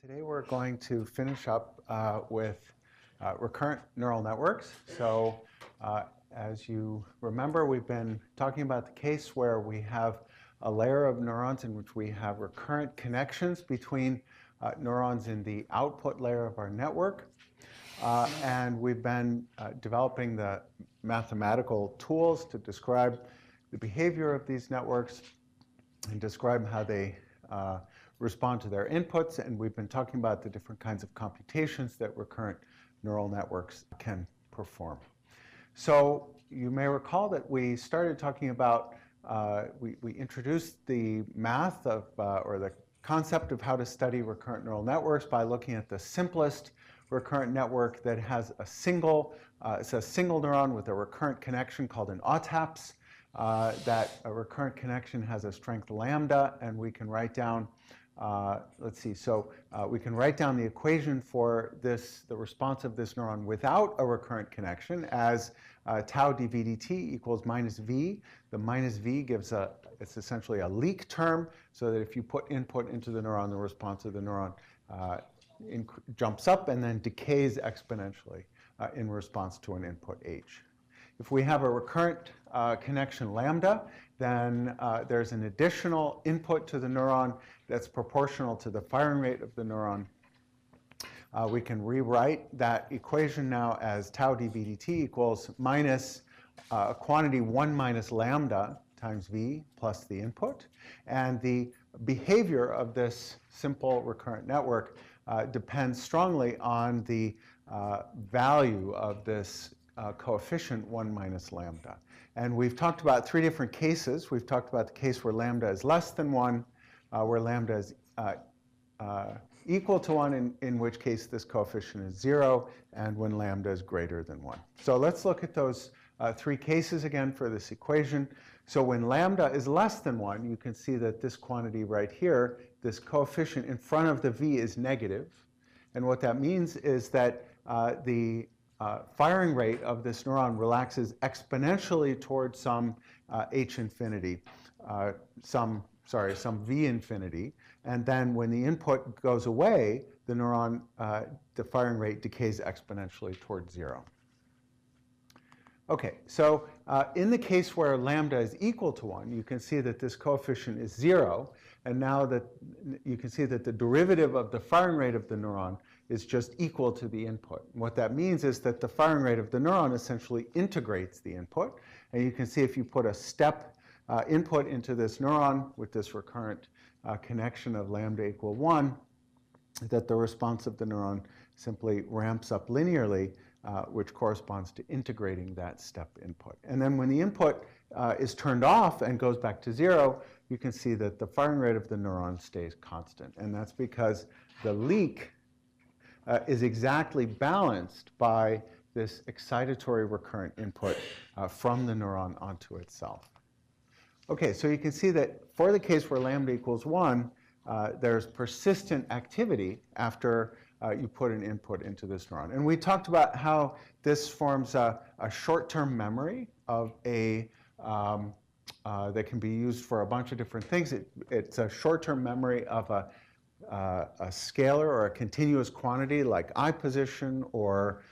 Today we're going to finish up with recurrent neural networks. So as you remember, we've been talking about the case where we have a layer of neurons in which we have recurrent connections between neurons in the output layer of our network. And we've been developing the mathematical tools to describe the behavior of these networks and describe how they respond to their inputs, and we've been talking about the different kinds of computations that recurrent neural networks can perform. So you may recall that we started talking about, we introduced the math of, or the concept of how to study recurrent neural networks by looking at the simplest recurrent network that has a single, it's a single neuron with a recurrent connection called an AUTAPS. That a recurrent connection has a strength lambda, and we can write down, we can write down the equation for this, the response of this neuron without a recurrent connection as tau dv dt equals minus v. The minus v gives it's essentially a leak term, so that if you put input into the neuron, the response of the neuron jumps up and then decays exponentially in response to an input h. If we have a recurrent connection lambda, then there's an additional input to the neuron that's proportional to the firing rate of the neuron. We can rewrite that equation now as tau dv dt equals minus quantity 1 minus lambda times v plus the input. And the behavior of this simple recurrent network depends strongly on the value of this coefficient 1 minus lambda. And we've talked about three different cases. We've talked about the case where lambda is less than 1, where lambda is equal to 1, in which case this coefficient is 0, and when lambda is greater than 1. So let's look at those three cases again for this equation. So when lambda is less than 1, you can see that this quantity right here, this coefficient in front of the v is negative. And what that means is that the firing rate of this neuron relaxes exponentially towards some h infinity, some v infinity, and then when the input goes away, the neuron, the firing rate decays exponentially towards 0. Okay, so in the case where lambda is equal to 1, you can see that this coefficient is 0, and now that you can see that the derivative of the firing rate of the neuron is just equal to the input. And what that means is that the firing rate of the neuron essentially integrates the input, and you can see if you put a step input into this neuron with this recurrent connection of lambda equal 1, that the response of the neuron simply ramps up linearly, which corresponds to integrating that step input. And then when the input is turned off and goes back to 0, you can see that the firing rate of the neuron stays constant. And that's because the leak is exactly balanced by this excitatory recurrent input from the neuron onto itself. Okay, so you can see that for the case where lambda equals 1, there's persistent activity after you put an input into this neuron. And we talked about how this forms a short-term memory of a that can be used for a bunch of different things. It's a short-term memory of a scalar or a continuous quantity like eye position, or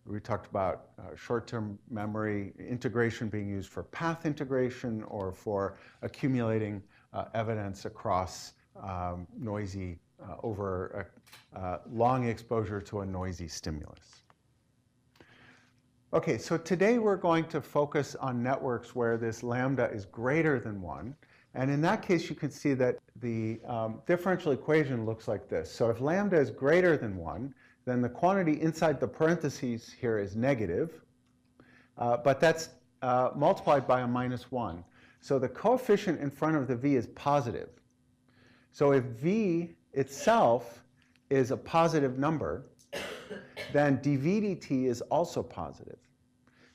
we talked about short-term memory integration being used for path integration or for accumulating evidence across noisy, over long exposure to a noisy stimulus. Okay, so today we're going to focus on networks where this lambda is greater than 1. And in that case, you can see that the differential equation looks like this. So if lambda is greater than 1, then the quantity inside the parentheses here is negative, but that's multiplied by a minus 1. So the coefficient in front of the v is positive. So if v itself is a positive number, then dv dt is also positive.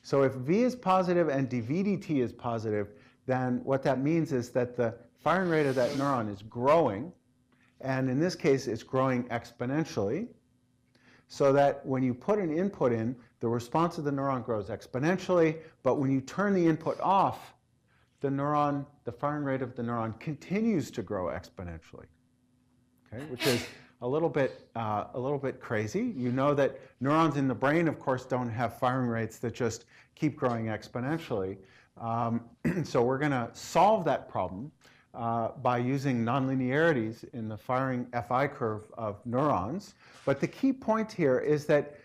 So if v is positive and dv dt is positive, then what that means is that the firing rate of that neuron is growing, and in this case it's growing exponentially, so that when you put an input in, the response of the neuron grows exponentially, but when you turn the input off, the firing rate of the neuron continues to grow exponentially. okay, which is a little bit crazy. You know that neurons in the brain, of course, don't have firing rates that just keep growing exponentially. So we're going to solve that problem by using nonlinearities in the firing FI curve of neurons. But the key point here is that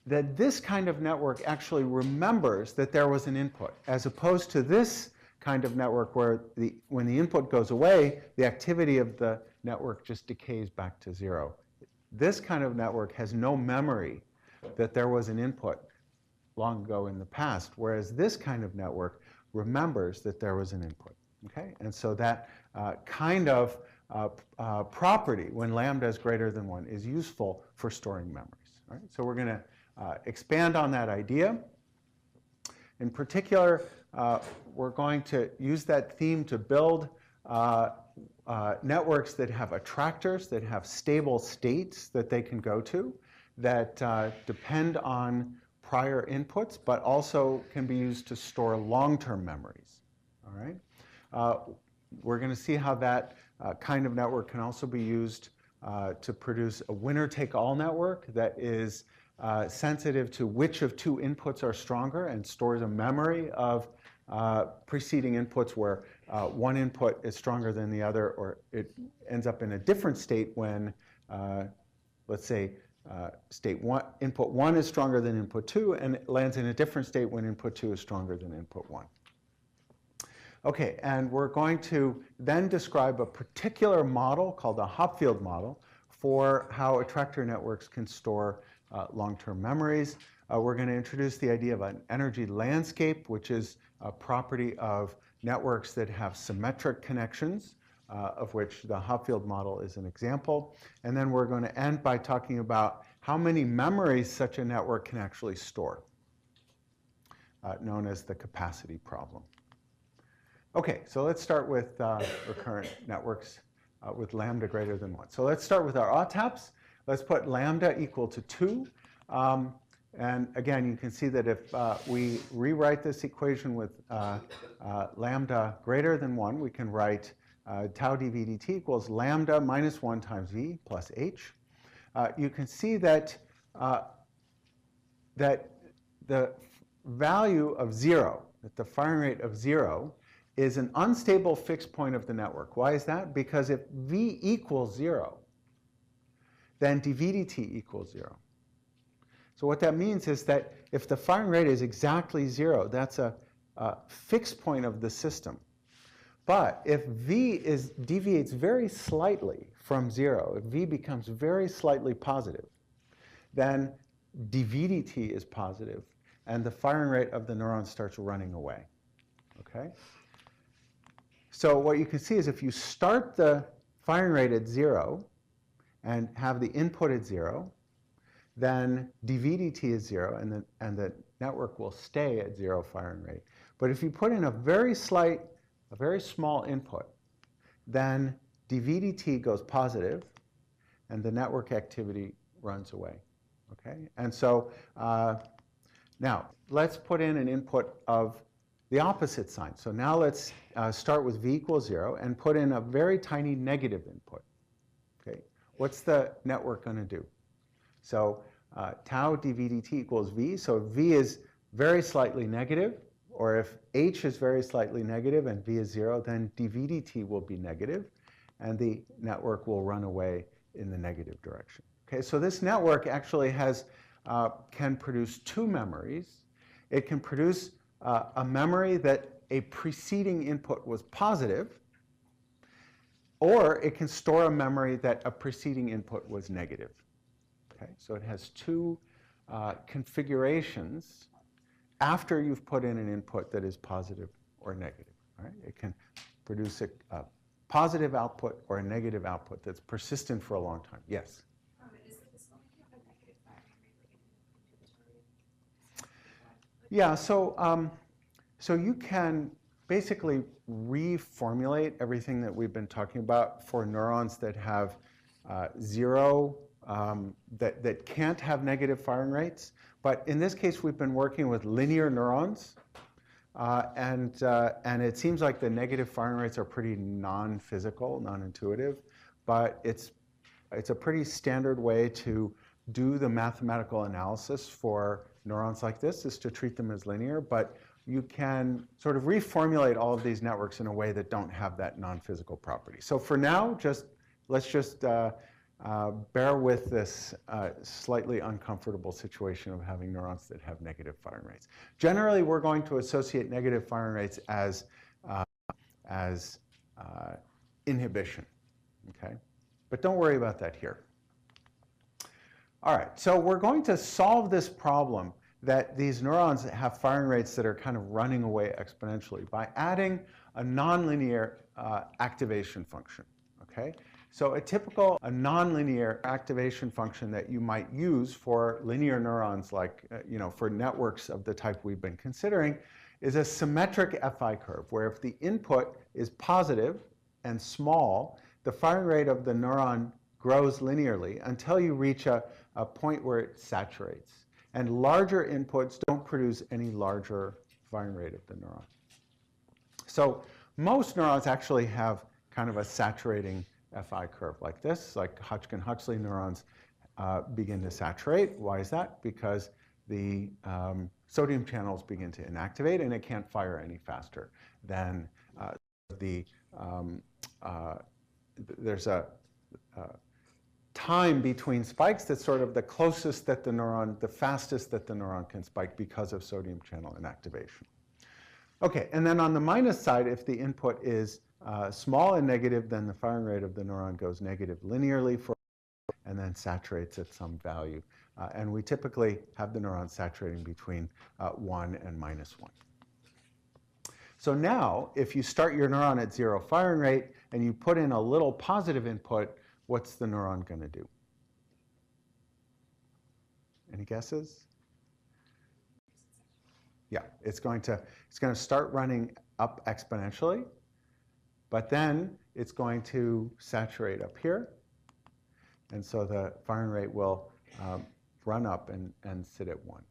this kind of network actually remembers that there was an input, as opposed to this kind of network where when the input goes away, the activity of the network just decays back to zero. This kind of network has no memory that there was an input long ago in the past, whereas this kind of network remembers that there was an input. Okay? And so that kind of property, when lambda is greater than 1, is useful for storing memories. Right? So we're going to expand on that idea. In particular, we're going to use that theme to build networks that have attractors, that have stable states that they can go to, that depend on prior inputs, but also can be used to store long-term memories. All right? We're going to see how that kind of network can also be used to produce a winner-take-all network that is sensitive to which of two inputs are stronger and stores a memory of preceding inputs where one input is stronger than the other, or it ends up in a different state when, let's say, input 1 is stronger than input 2, and it lands in a different state when input 2 is stronger than input 1. Okay, and we're going to then describe a particular model called the Hopfield model for how attractor networks can store long-term memories. We're going to introduce the idea of an energy landscape, which is a property of networks that have symmetric connections, of which the Hopfield model is an example. And then we're going to end by talking about how many memories such a network can actually store, known as the capacity problem. Okay, so let's start with recurrent networks with lambda greater than 1. So let's start with our OTAPs. Let's put lambda equal to 2. And again, you can see that if we rewrite this equation with lambda greater than 1, we can write tau dv dt equals lambda minus 1 times v plus h. You can see that, that the value of 0, that the firing rate of 0, is an unstable fixed point of the network. Why is that? Because if v equals 0, then dv dt equals 0. So what that means is that if the firing rate is exactly 0, that's a fixed point of the system. But if v deviates very slightly from 0, if v becomes very slightly positive, then dv dt is positive, and the firing rate of the neuron starts running away. Okay? So what you can see is if you start the firing rate at 0 and have the input at 0, then dv dt is 0, and the network will stay at 0 firing rate. But if you put in a very small input, then dv dt goes positive, and the network activity runs away. Okay? And so now let's put in an input of the opposite sign. So now let's start with v equals 0 and put in a very tiny negative input. Okay? What's the network going to do? So tau dv dt equals v. So if v is very slightly negative, or if h is very slightly negative and v is 0, then dv dt will be negative, and the network will run away in the negative direction. Okay, so this network actually can produce two memories. It can produce a memory that a preceding input was positive, or it can store a memory that a preceding input was negative. Okay, so it has two configurations after you've put in an input that is positive or negative. Right? It can produce a positive output or a negative output that's persistent for a long time. Yes? Is this going to have a negative firing rate? Yeah, so you can basically reformulate everything that we've been talking about for neurons that have 0, that can't have negative firing rates. But in this case, we've been working with linear neurons, and it seems like the negative firing rates are pretty non-physical, non-intuitive, but it's It's a pretty standard way to do the mathematical analysis for neurons like this, is to treat them as linear, but you can sort of reformulate all of these networks in a way that don't have that non-physical property. So for now, let's just bear with this slightly uncomfortable situation of having neurons that have negative firing rates. Generally, we're going to associate negative firing rates as inhibition, okay? But don't worry about that here. All right, so we're going to solve this problem that these neurons have firing rates that are kind of running away exponentially by adding a nonlinear activation function, okay? So a nonlinear activation function that you might use for linear neurons, like, for networks of the type we've been considering, is a symmetric Fi curve, where if the input is positive and small, the firing rate of the neuron grows linearly until you reach a point where it saturates. And larger inputs don't produce any larger firing rate of the neuron. So most neurons actually have kind of a saturating Fi curve like this, like Hodgkin-Huxley neurons begin to saturate. Why is that? Because the sodium channels begin to inactivate and it can't fire any faster than there's a time between spikes that's sort of the closest that the fastest that the neuron can spike because of sodium channel inactivation. Okay, and then on the minus side, if the input is small and negative, then the firing rate of the neuron goes negative linearly and then saturates at some value. And we typically have the neuron saturating between 1 and -1. So now, if you start your neuron at 0 firing rate and you put in a little positive input, what's the neuron going to do? Any guesses? Yeah, it's going to start running up exponentially, but then it's going to saturate up here, and so the firing rate will run up and sit at 1.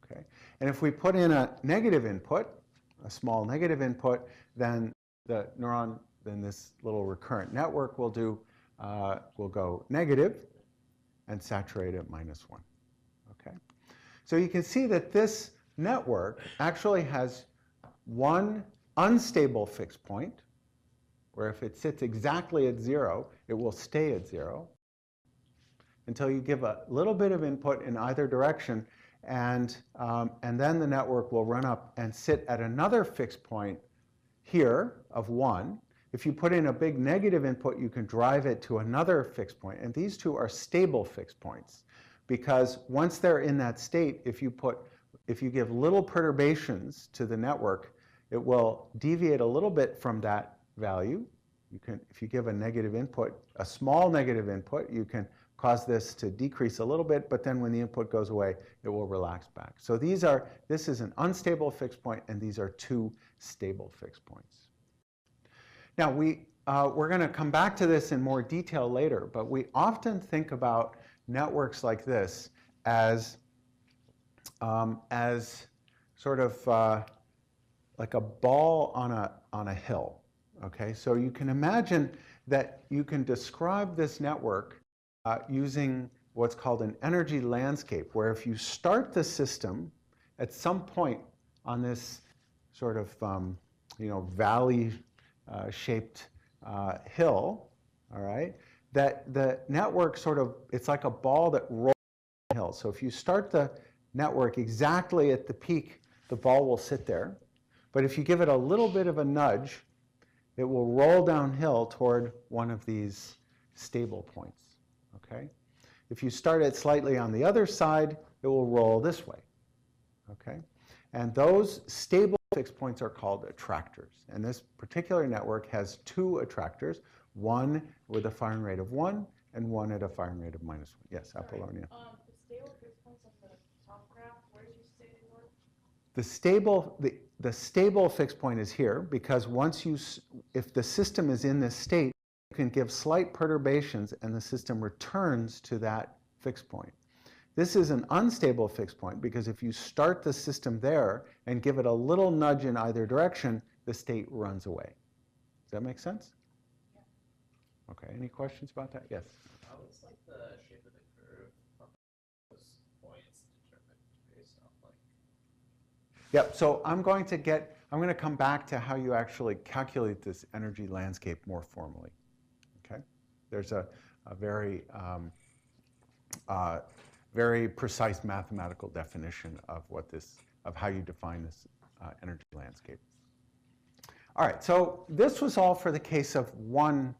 Okay, and if we put in a negative input, a small negative input, then the neuron, then this little recurrent network will go negative and saturate at -1. Okay, so you can see that this network actually has one unstable fixed point, where if it sits exactly at 0, it will stay at 0 until you give a little bit of input in either direction, and then the network will run up and sit at another fixed point here of 1. If you put in a big negative input, you can drive it to another fixed point, and these two are stable fixed points, because once they're in that state, if you give little perturbations to the network, it will deviate a little bit from that value. If you give a negative input, a small negative input, you can cause this to decrease a little bit, but then when the input goes away, it will relax back. So this is an unstable fixed point, and these are two stable fixed points. Now, we're going to come back to this in more detail later, but we often think about networks like this as sort of like a ball on a hill. Okay, so you can imagine that you can describe this network using what's called an energy landscape, where if you start the system at some point on this sort of valley shaped hill, all right, that the network it's like a ball that rolls down the hill. So if you start the network exactly at the peak, the ball will sit there. But if you give it a little bit of a nudge, it will roll downhill toward one of these stable points. Okay? If you start it slightly on the other side, it will roll this way. Okay? And those stable fixed points are called attractors. And this particular network has two attractors, one with a firing rate of 1 and one at a firing rate of -1. Yes, Apollonia. The stable fixed points on the top graph, where did you say they were? The stable fixed point is here, because if the system is in this state, you can give slight perturbations and the system returns to that fixed point. This is an unstable fixed point, because if you start the system there and give it a little nudge in either direction, the state runs away. Does that make sense? Yeah. Okay, any questions about that? Yes? How looks like the shape of the curve from those points determined based on like. Yep, so I'm going to come back to how you actually calculate this energy landscape more formally. Okay? There's a very, very precise mathematical definition of how you define this energy landscape. All right, so this was all for the case of one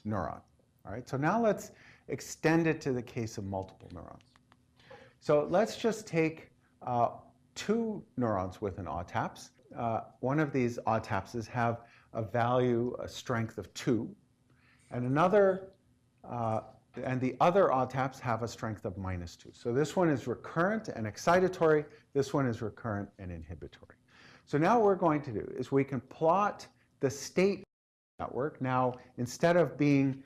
neuron. All right, so now let's extend it to the case of multiple neurons. So let's just take two neurons with an autopse. One of these autopses have a value, a strength of 2, and the other autopses have a strength of -2. So this one is recurrent and excitatory. This one is recurrent and inhibitory. So now what we're going to do is we can plot the state network. Now, instead of being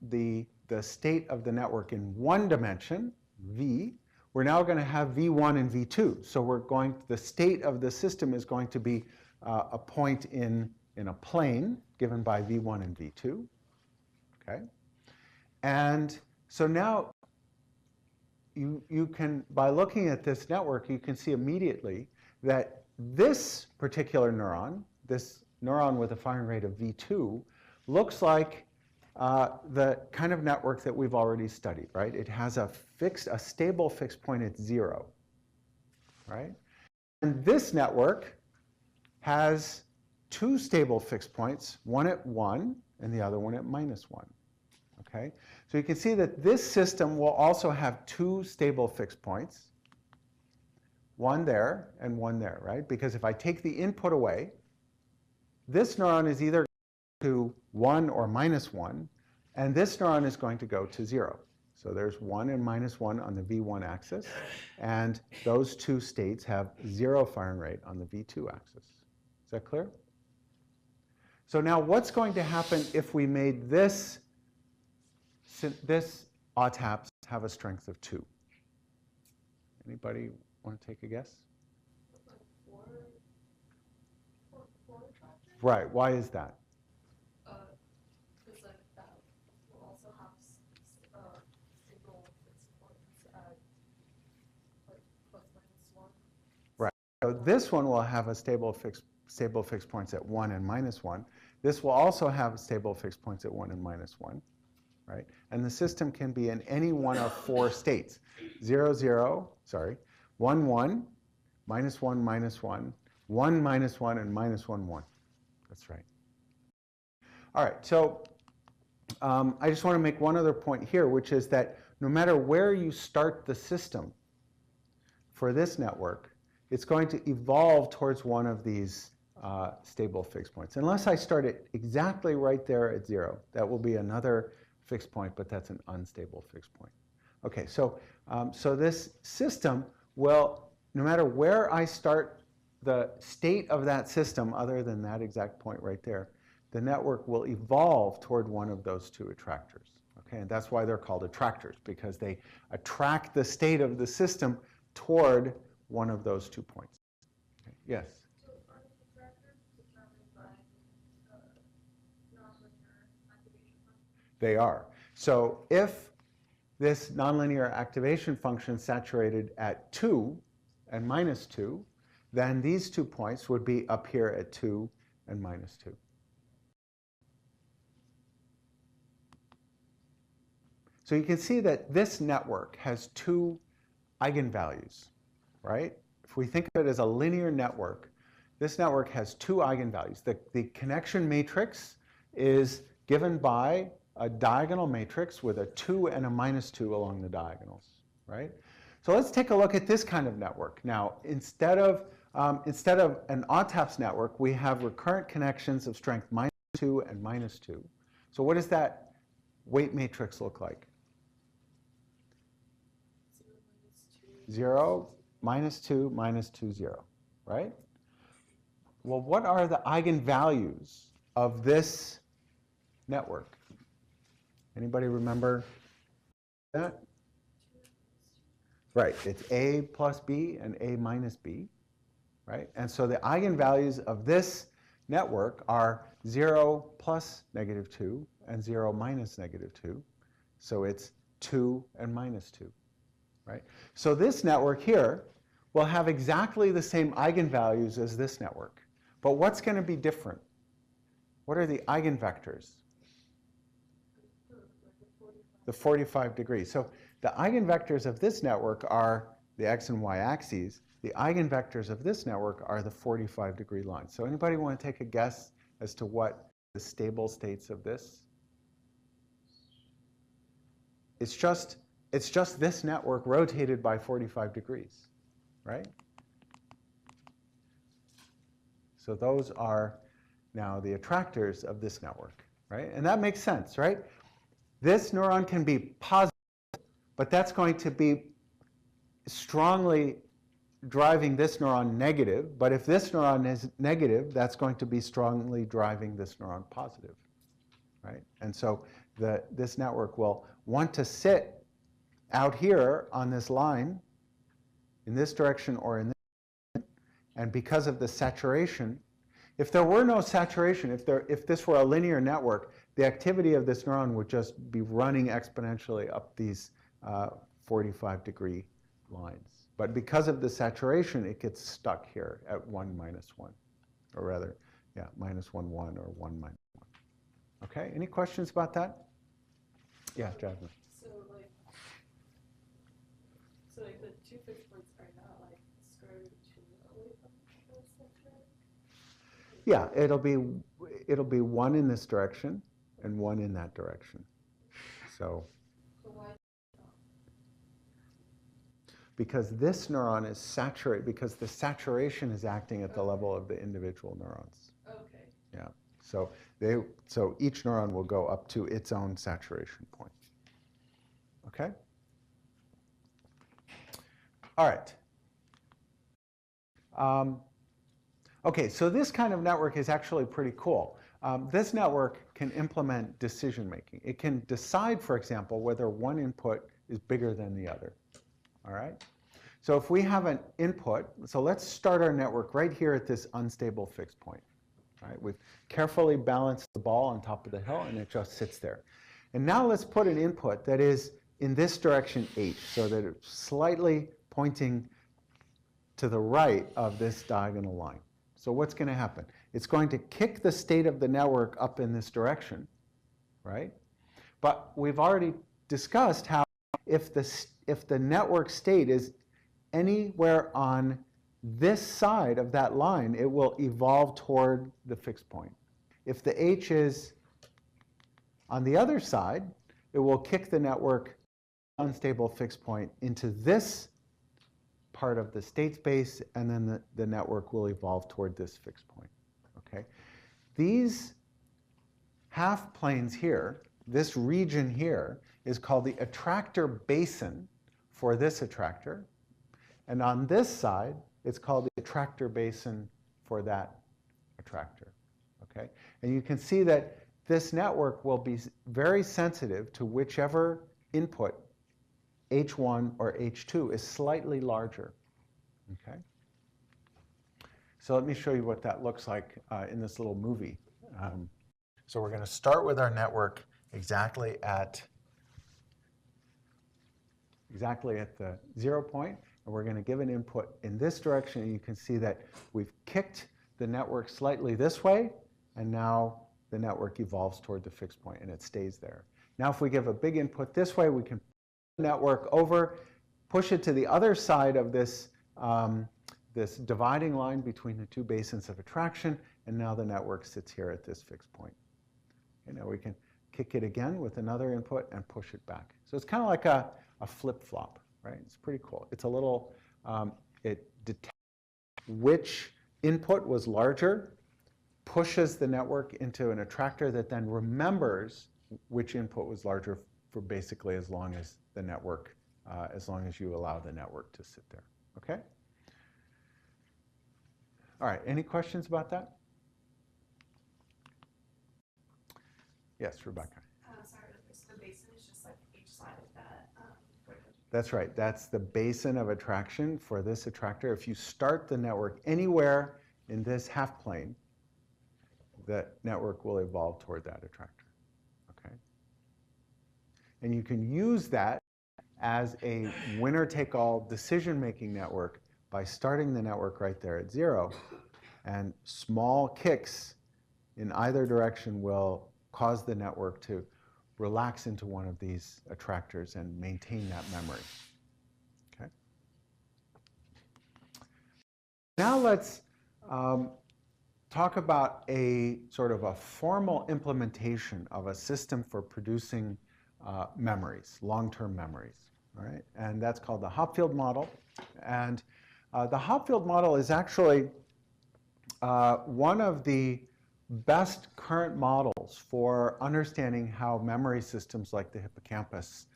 the state of the network in one dimension, V, we're now going to have V1 and V2. So the state of the system is going to be a point in a plane given by V1 and V2. Okay? And so now you can, by looking at this network, you can see immediately that this particular neuron, this neuron with a firing rate of V2, looks like the kind of network that we've already studied, right? It has a stable fixed point at 0, right? And this network has two stable fixed points, one at 1 and the other one at -1, okay? So you can see that this system will also have two stable fixed points, one there and one there, right? Because if I take the input away, this neuron is either to 1 or -1, and this neuron is going to go to 0. So there's 1 and -1 on the V1 axis, and those two states have 0 firing rate on the V2 axis. Is that clear? So now what's going to happen if we made this autopse have a strength of 2? Anybody want to take a guess? Four attractors? Right, why is that? Because like that will also have stable fixed points at like +1. Right. So this one will have a stable fixed points at 1 and -1. This will also have stable fixed points at 1 and -1, right? And the system can be in any one of 4 states: 0, 0, 1, 1, -1, -1, 1, -1, and -1, 1. That's right. All right, so I just want to make one other point here, which is that no matter where you start the system for this network, it's going to evolve towards one of these stable fixed points. Unless I start it exactly right there at 0, that will be another fixed point, but that's an unstable fixed point. Okay, so this system will, no matter where I start the state of that system, other than that exact point right there, the network will evolve toward one of those two attractors. Okay, and that's why they're called attractors, because they attract the state of the system toward one of those 2 points. Okay. Yes? So are the attractors determined by nonlinear activation function? They are. So if this nonlinear activation function saturated at 2 and -2, then these 2 points would be up here at 2 and -2. So you can see that this network has 2 eigenvalues, right? If we think of it as a linear network, this network has 2 eigenvalues. The connection matrix is given by a diagonal matrix with a 2 and a -2 along the diagonals, right? So let's take a look at this kind of network. Now, instead of an autopse network, we have recurrent connections of strength -2 and -2. So what does that weight matrix look like? 0, -2, -2, 0, right? Well, what are the eigenvalues of this network? Anybody remember that? Right, it's A plus B and A minus B, right? And so the eigenvalues of this network are 0 plus -2 and 0 minus -2. So it's 2, and minus 2, right? So this network here will have exactly the same eigenvalues as this network. But what's going to be different? What are the eigenvectors? The 45 degrees. So the eigenvectors of this network are the x and y axes. The eigenvectors of this network are the 45-degree lines. So anybody want to take a guess as to what the stable states of this? It's just this network rotated by 45 degrees, right? So those are now the attractors of this network, right? And that makes sense, right? This neuron can be positive, but that's going to be strongly driving this neuron negative. But if this neuron is negative, that's going to be strongly driving this neuron positive, right? And so this network will want to sit out here on this line in this direction or in this direction. And because of the saturation, if there were no saturation, if this were a linear network, the activity of this neuron would just be running exponentially up these 45-degree lines. But because of the saturation, it gets stuck here at 1 minus 1. Or rather, yeah, minus 1, 1, or 1 minus 1. Okay, any questions about that? Yeah, Jasmine. So the 2 fixed points are not like square root 2 away from the center? Yeah, it'll be 1 in this direction and 1 in that direction. So why? Because this neuron is saturated, because the saturation is acting at the level of the individual neurons. Okay. Yeah. So each neuron will go up to its own saturation point. Okay? All right. Okay, so this kind of network is actually pretty cool. This network can implement decision making. It can decide, for example, whether one input is bigger than the other. All right? So if we have an input, so let's start our network right here at this unstable fixed point. Right? We've carefully balanced the ball on top of the hill, and it just sits there. And now let's put an input that is in this direction h, so that it's slightly pointing to the right of this diagonal line. So what's going to happen? It's going to kick the state of the network up in this direction, right? But we've already discussed how if the network state is anywhere on this side of that line, it will evolve toward the fixed point. If the h is on the other side, it will kick the network unstable fixed point into this part of the state space, and then the network will evolve toward this fixed point. Okay? These half planes here, this region here, is called the attractor basin for this attractor. And on this side, it's called the attractor basin for that attractor. Okay? And you can see that this network will be very sensitive to whichever input, H1 or H2, is slightly larger. Okay? So let me show you what that looks like in this little movie. So we're going to start with our network exactly at the 0 point, and we're going to give an input in this direction, and you can see that we've kicked the network slightly this way, and now the network evolves toward the fixed point, and it stays there. Now if we give a big input this way, we can push the network over, push it to the other side of this, this dividing line between the two basins of attraction, and now the network sits here at this fixed point. Okay, now we can kick it again with another input and push it back. So it's kind of like a flip-flop, right? It's pretty cool. It's a little, it detects which input was larger, pushes the network into an attractor that then remembers which input was larger for basically as long as the network, as long as you allow the network to sit there. Okay? All right, any questions about that? Yes, Rebecca. Sorry, so the basin is just like each side of that. That's right. That's the basin of attraction for this attractor. If you start the network anywhere in this half plane, the network will evolve toward that attractor. Okay? And you can use that as a winner-take-all decision-making network by starting the network right there at 0. And small kicks in either direction will cause the network to relax into one of these attractors and maintain that memory. Okay. Now let's talk about a sort of a formal implementation of a system for producing memories, long-term memories. All right? And that's called the Hopfield model. And the Hopfield model is actually one of the best current models for understanding how memory systems like the hippocampus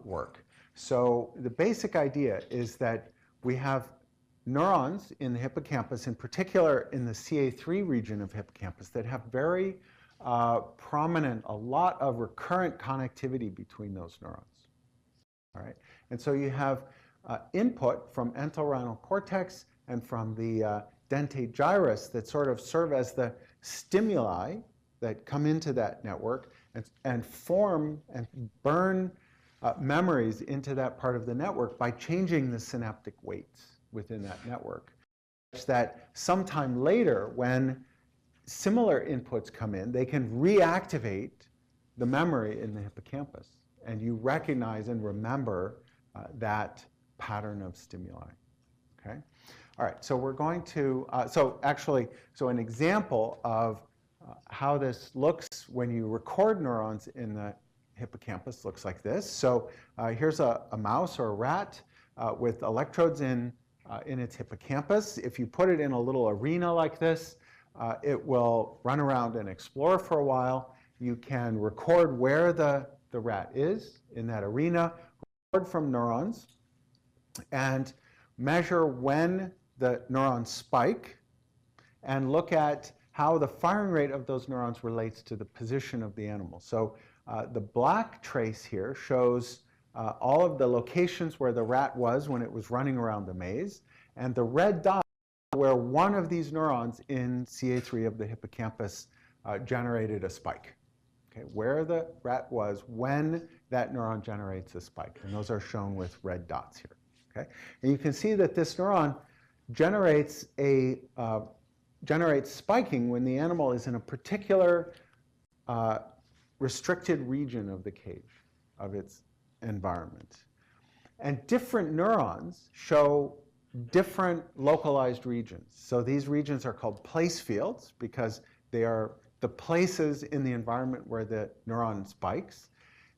work. So the basic idea is that we have neurons in the hippocampus, in particular in the CA3 region of hippocampus, that have very prominent, a lot of recurrent connectivity between those neurons. All right? And so you have input from entorhinal cortex and from the dentate gyrus that sort of serve as the stimuli that come into that network and form and burn memories into that part of the network by changing the synaptic weights within that network, such that sometime later, when similar inputs come in, they can reactivate the memory in the hippocampus, and you recognize and remember that pattern of stimuli. Okay? All right, so we're going to, so an example of how this looks when you record neurons in the hippocampus looks like this. So here's a mouse or a rat with electrodes in its hippocampus. If you put it in a little arena like this, it will run around and explore for a while. You can record where the rat is in that arena, record from neurons, and measure when the neurons spike, and look at how the firing rate of those neurons relates to the position of the animal. So the black trace here shows all of the locations where the rat was when it was running around the maze, and the red dot where one of these neurons in CA3 of the hippocampus generated a spike. Okay, where the rat was when that neuron generates a spike, and those are shown with red dots here. Okay, and you can see that this neuron generates spiking when the animal is in a particular restricted region of the cage, of its environment. And different neurons show different localized regions. So these regions are called place fields because they are the places in the environment where the neuron spikes.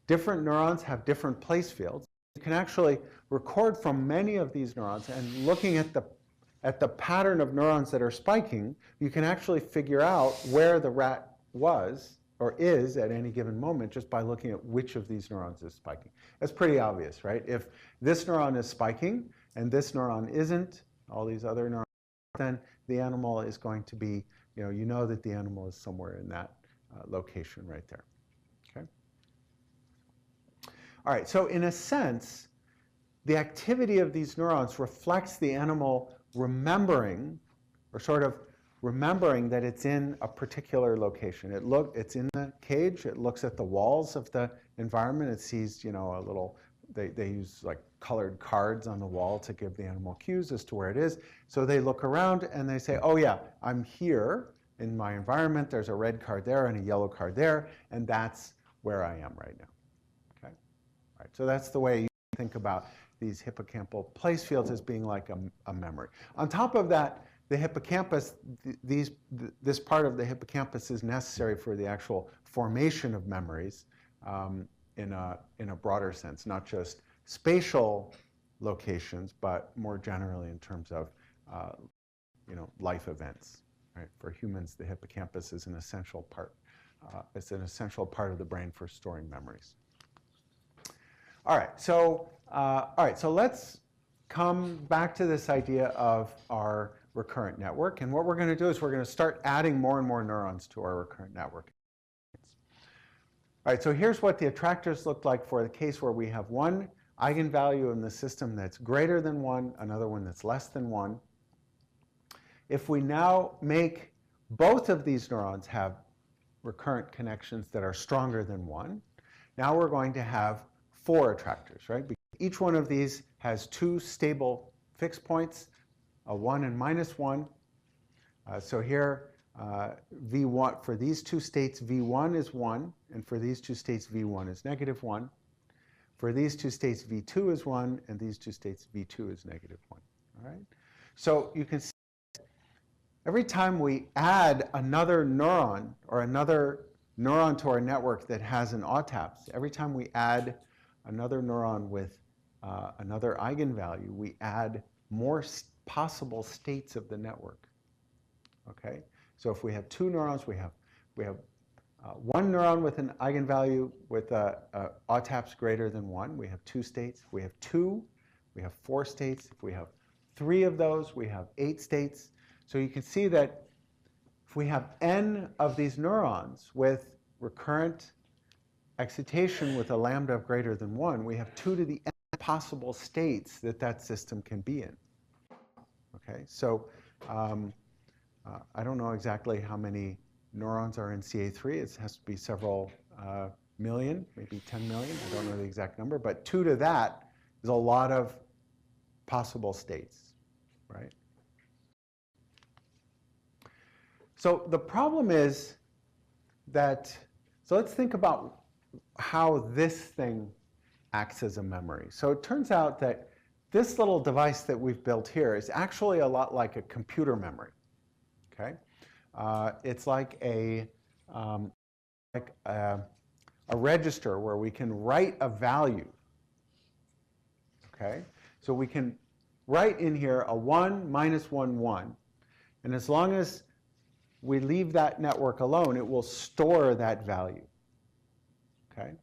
Different neurons have different place fields. You can actually record from many of these neurons, and looking at the pattern of neurons that are spiking, you can actually figure out where the rat was or is at any given moment just by looking at which of these neurons is spiking. That's pretty obvious, right? If this neuron is spiking and this neuron isn't, all these other neurons, then the animal is going to be, you know that the animal is somewhere in that location right there. Okay? All right, so in a sense, the activity of these neurons reflects the animal remembering, or sort of remembering that it's in a particular location. It's in the cage, it looks at the walls of the environment, it sees, a little, they use like colored cards on the wall to give the animal cues as to where it is. So they look around and they say, oh yeah, I'm here in my environment, there's a red card there and a yellow card there, and that's where I am right now. Okay? All right, so that's the way you think about these hippocampal place fields as being like a memory. On top of that, the hippocampus, this part of the hippocampus is necessary for the actual formation of memories in a broader sense, not just spatial locations, but more generally in terms of life events. Right? For humans, the hippocampus is an essential part. It's an essential part of the brain for storing memories. All right, so let's come back to this idea of our recurrent network. And what we're going to do is we're going to start adding more and more neurons to our recurrent network. All right, so here's what the attractors look like for the case where we have one eigenvalue in the system that's greater than 1, another one that's less than 1. If we now make both of these neurons have recurrent connections that are stronger than 1, now we're going to have 4 attractors, right? Because each one of these has 2 stable fixed points, a 1 and -1. So here, V1, for these 2 states, V1 is 1, and for these 2 states, V1 is -1. For these 2 states, V2 is 1, and these 2 states, V2 is -1. All right? So you can see every time we add another neuron or another neuron to our network that has an AUTAPS, every time we add another neuron with another eigenvalue, we add more possible states of the network. Okay? So if we have 2 neurons, we have 1 neuron with an eigenvalue with a AUTAPS greater than 1. We have 2 states. If we have 2, we have 4 states. If we have 3 of those, we have 8 states. So you can see that if we have n of these neurons with recurrent excitation with a lambda of greater than 1, we have 2 to the n possible states that that system can be in. Okay, so I don't know exactly how many neurons are in CA3. It has to be several million, maybe 10 million. I don't know the exact number, but 2 to that is a lot of possible states, right? So the problem is that, so let's think about how this thing acts as a memory. So it turns out that this little device that we've built here is actually a lot like a computer memory. Okay, it's like a register where we can write a value. Okay, so we can write in here a 1, -1, 1, and as long as we leave that network alone, it will store that value. Okay,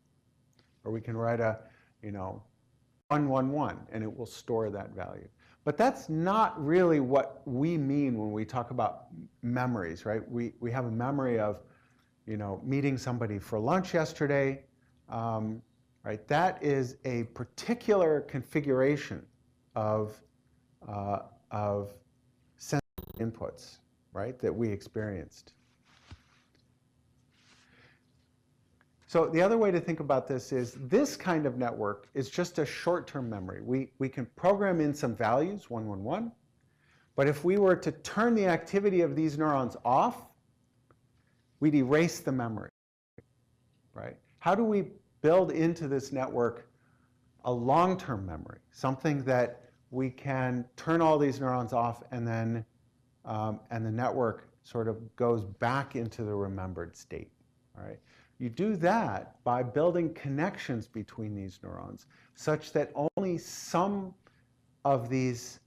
or we can write a 1, 1, 1, and it will store that value. But that's not really what we mean when we talk about memories, right? We have a memory of, meeting somebody for lunch yesterday, right? That is a particular configuration of sensory inputs, right, that we experienced. So the other way to think about this is this kind of network is just a short-term memory. We can program in some values, 1, 1, 1, but if we were to turn the activity of these neurons off, we'd erase the memory, right? How do we build into this network a long-term memory, something that we can turn all these neurons off and then and the network sort of goes back into the remembered state, all right? You do that by building connections between these neurons such that only some of these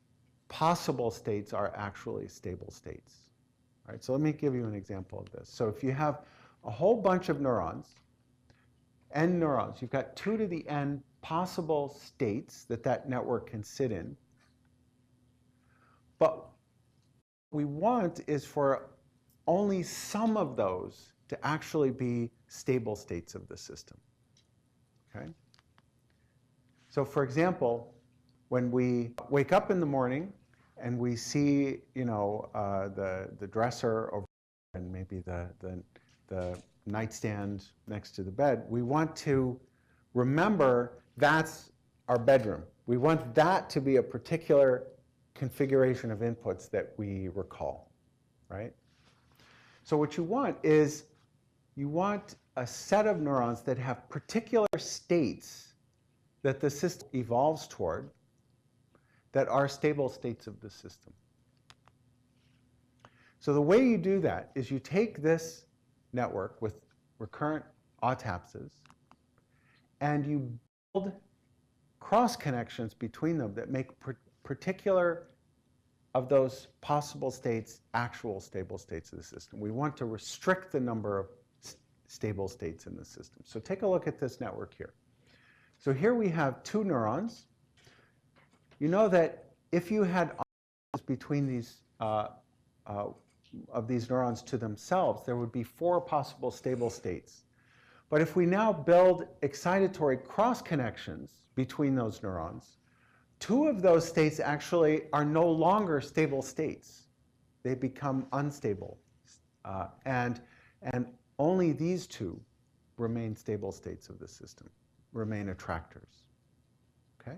possible states are actually stable states. All right, so let me give you an example of this. So if you have a whole bunch of neurons, n neurons, you've got 2 to the n possible states that network can sit in. But what we want is for only some of those to actually be stable states of the system. Okay? So for example, when we wake up in the morning and we see, the dresser over and maybe the nightstand next to the bed, we want to remember that's our bedroom. We want that to be a particular configuration of inputs that we recall, right? So what you want is you want a set of neurons that have particular states that the system evolves toward that are stable states of the system. So the way you do that is you take this network with recurrent AUTAPSes and you build cross connections between them that make particular of those possible states actual stable states of the system. We want to restrict the number of stable states in the system. So take a look at this network here. So here we have 2 neurons. You know that if you had between these of these neurons to themselves, there would be 4 possible stable states. But if we now build excitatory cross connections between those neurons, 2 of those states actually are no longer stable states. They become unstable. And only these 2 remain stable states of the system, remain attractors. Okay?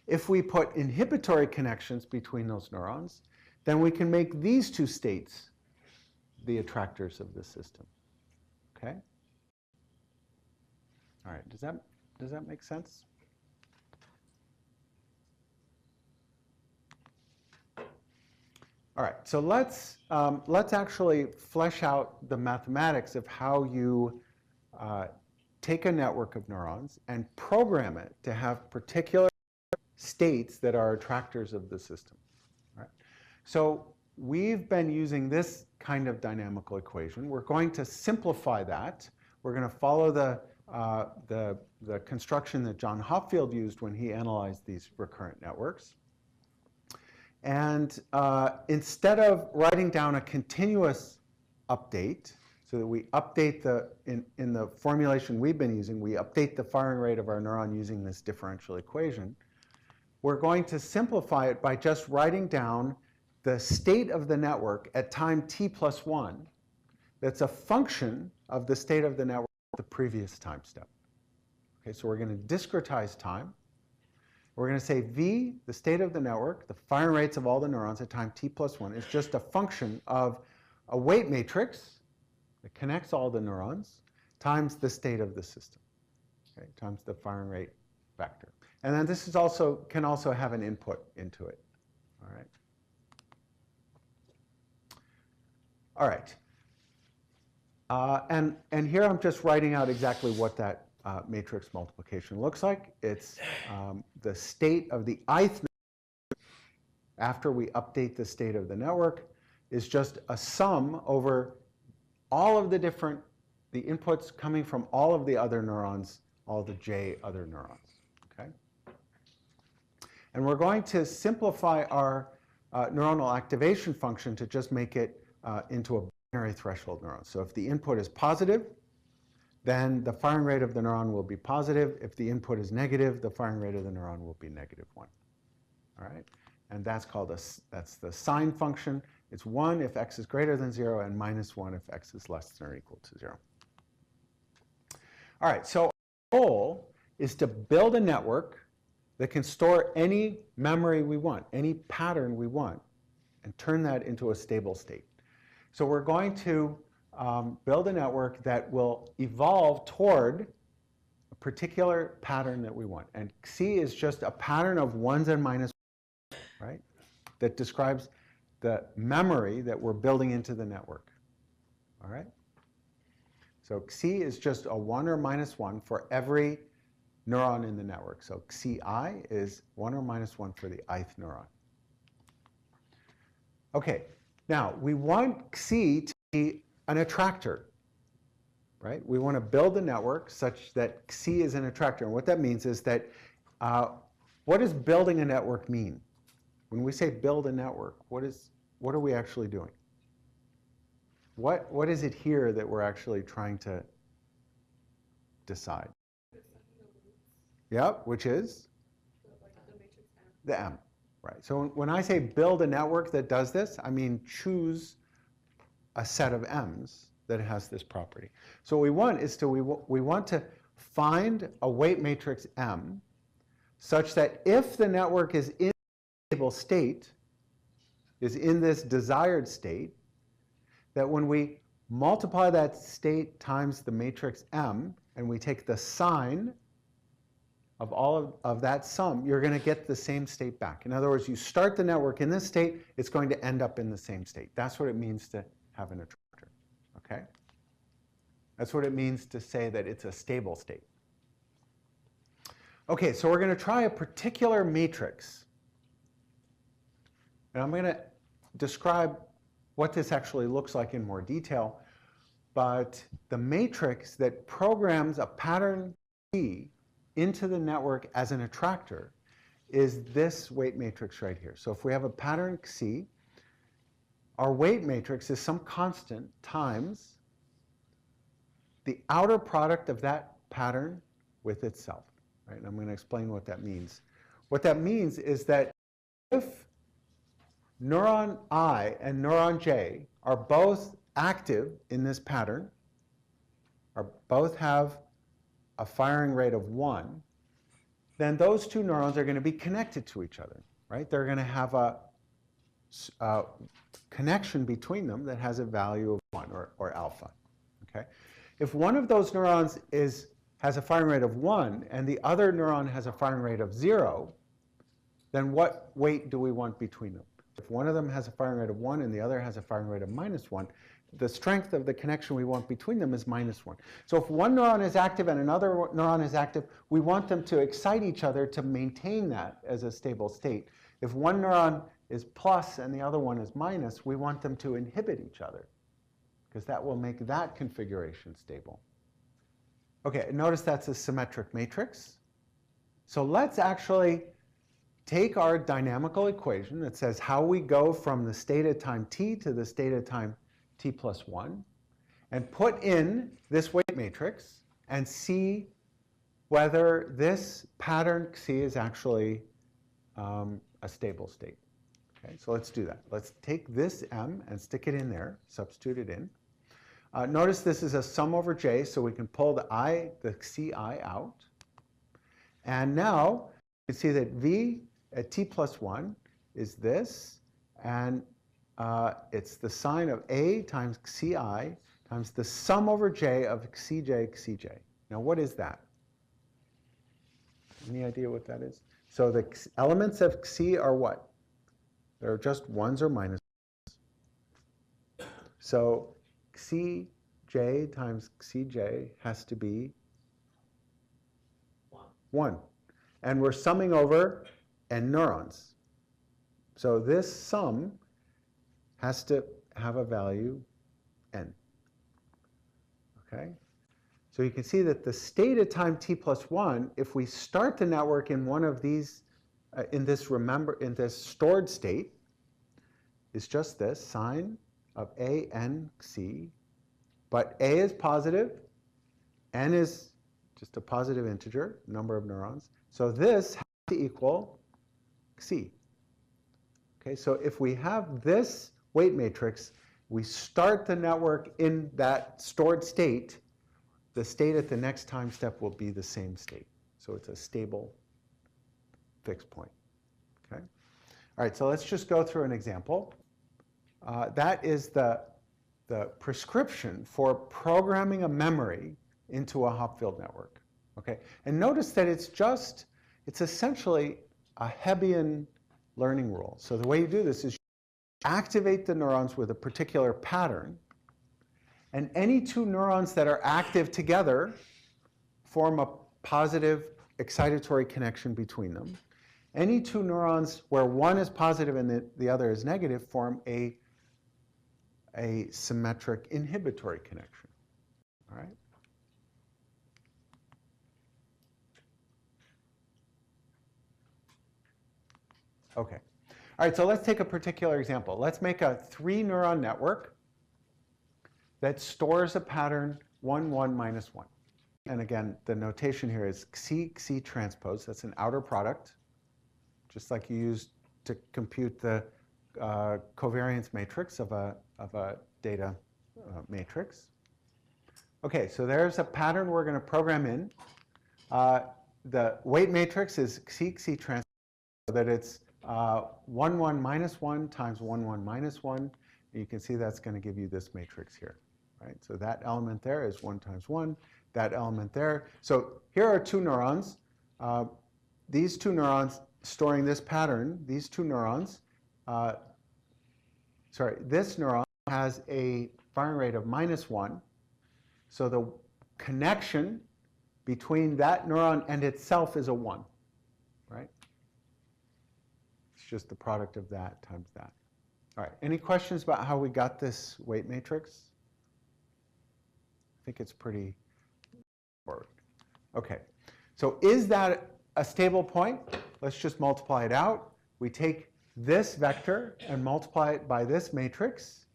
If we put inhibitory connections between those neurons, then we can make these two states the attractors of the system. Okay? All right, does that make sense? All right, so let's actually flesh out the mathematics of how you take a network of neurons and program it to have particular states that are attractors of the system. Right? So we've been using this kind of dynamical equation. We're going to simplify that. We're going to follow the construction that John Hopfield used when he analyzed these recurrent networks. And instead of writing down a continuous update, so that we update in the formulation we've been using, we update the firing rate of our neuron using this differential equation, we're going to simplify it by just writing down the state of the network at time t+1 that's a function of the state of the network at the previous time step. Okay, so we're going to discretize time. We're going to say v, the state of the network, the firing rates of all the neurons at time t+1, is just a function of a weight matrix that connects all the neurons times the state of the system, okay, times the firing rate vector. And then this is can also have an input into it. All right. All right. And here I'm just writing out exactly what that matrix multiplication looks like. It's the state of the ith network after we update the state of the network is just a sum over all of the inputs coming from all of the other neurons, all the j other neurons. Okay? And we're going to simplify our neuronal activation function to just make it into a binary threshold neuron. So if the input is positive, then the firing rate of the neuron will be positive. If the input is negative, the firing rate of the neuron will be -1. All right? And that's that's the sine function. It's 1 if x is greater than 0 and -1 if x is less than or equal to 0. All right, so our goal is to build a network that can store any memory we want, any pattern we want, and turn that into a stable state. So we're going to build a network that will evolve toward a particular pattern that we want. And C is just a pattern of ones and -1s, right? That describes the memory that we're building into the network. All right? So Xi is just a 1 or -1 for every neuron in the network. So Xi is 1 or -1 for the ith neuron. Okay, now we want Xi to be an attractor, right? We want to build a network such that Xi is an attractor. And what that means is that, what does building a network mean? When we say build a network, what are we actually doing? What is it here that we're actually trying to decide? Yep, which is? The M, right. So when I say build a network that does this, I mean choose a set of M's that has this property. So what we want is we want to find a weight matrix M such that if the network is in a stable state, is in this desired state, that when we multiply that state times the matrix M and we take the sine of all of that sum, you're going to get the same state back. In other words, you start the network in this state, it's going to end up in the same state. That's what it means to have an attractor. Okay? That's what it means to say that it's a stable state. Okay, so we're going to try a particular matrix. And I'm going to describe what this actually looks like in more detail. But the matrix that programs a pattern C into the network as an attractor is this weight matrix right here. So if we have a pattern C, our weight matrix is some constant times the outer product of that pattern with itself. Right? And I'm going to explain what that means. What that means is that if neuron I and neuron J are both active in this pattern, or both have a firing rate of 1, then those two neurons are going to be connected to each other, right? They're going to have a connection between them that has a value of 1 or alpha, okay? If one of those neurons has a firing rate of 1 and the other neuron has a firing rate of 0, then what weight do we want between them? If one of them has a firing rate of 1 and the other has a firing rate of -1, the strength of the connection we want between them is -1. So if one neuron is active and another neuron is active, we want them to excite each other to maintain that as a stable state. If one neuron is plus and the other one is minus, we want them to inhibit each other, because that will make that configuration stable. Okay, notice that's a symmetric matrix. So let's actually take our dynamical equation that says how we go from the state at time t to the state at time t plus 1, and put in this weight matrix and see whether this pattern Xi is actually a stable state. Okay, so let's do that. Let's take this M and stick it in there, substitute it in. Notice this is a sum over J, so we can pull the Xi out. And now you can see that V at t plus 1 is this, and it's the sine of A times Xi times the sum over J of Xj, Xj. Now what is that? Any idea what that is? So the elements of Xi are what? They're just ones or minuses. So Xj times Xj has to be 1. And we're summing over n neurons. So this sum has to have a value n. Okay? So you can see that the state at time t plus 1, if we start the network in one of these, in this stored state, is just this, sine of a n Xi, but a is positive, n is just a positive integer, number of neurons. So this has to equal Xi. Okay, so if we have this weight matrix, we start the network in that stored state, the state at the next time step will be the same state. So it's a stable fixed point. Okay? All right, so let's just go through an example. That is the prescription for programming a memory into a Hopfield network. Okay? And notice that it's essentially a Hebbian learning rule. So the way you do this is you activate the neurons with a particular pattern, and any two neurons that are active together form a positive excitatory connection between them. Any two neurons where one is positive and the other is negative form a symmetric inhibitory connection. All right? Okay. All right, so let's take a particular example. Let's make a 3-neuron network that stores a pattern 1, 1, minus 1. And again, the notation here is Xi, Xi transpose. That's an outer product, just like you use to compute the covariance matrix of a data matrix. Okay, so there's a pattern we're going to program in. The weight matrix is Xi, Xi transpose, so that it's 1, 1, minus 1 times 1, 1, minus 1. You can see that's going to give you this matrix here. Right? So that element there is 1 times 1. That element there. So here are two neurons. These two neurons storing this pattern, these two neurons, this neuron has a firing rate of -1. So the connection between that neuron and itself is a 1. Right? It's just the product of that times that. All right, any questions about how we got this weight matrix? I think it's pretty forward. Okay, so is that a stable point? Let's just multiply it out. We take this vector and multiply it by this matrix.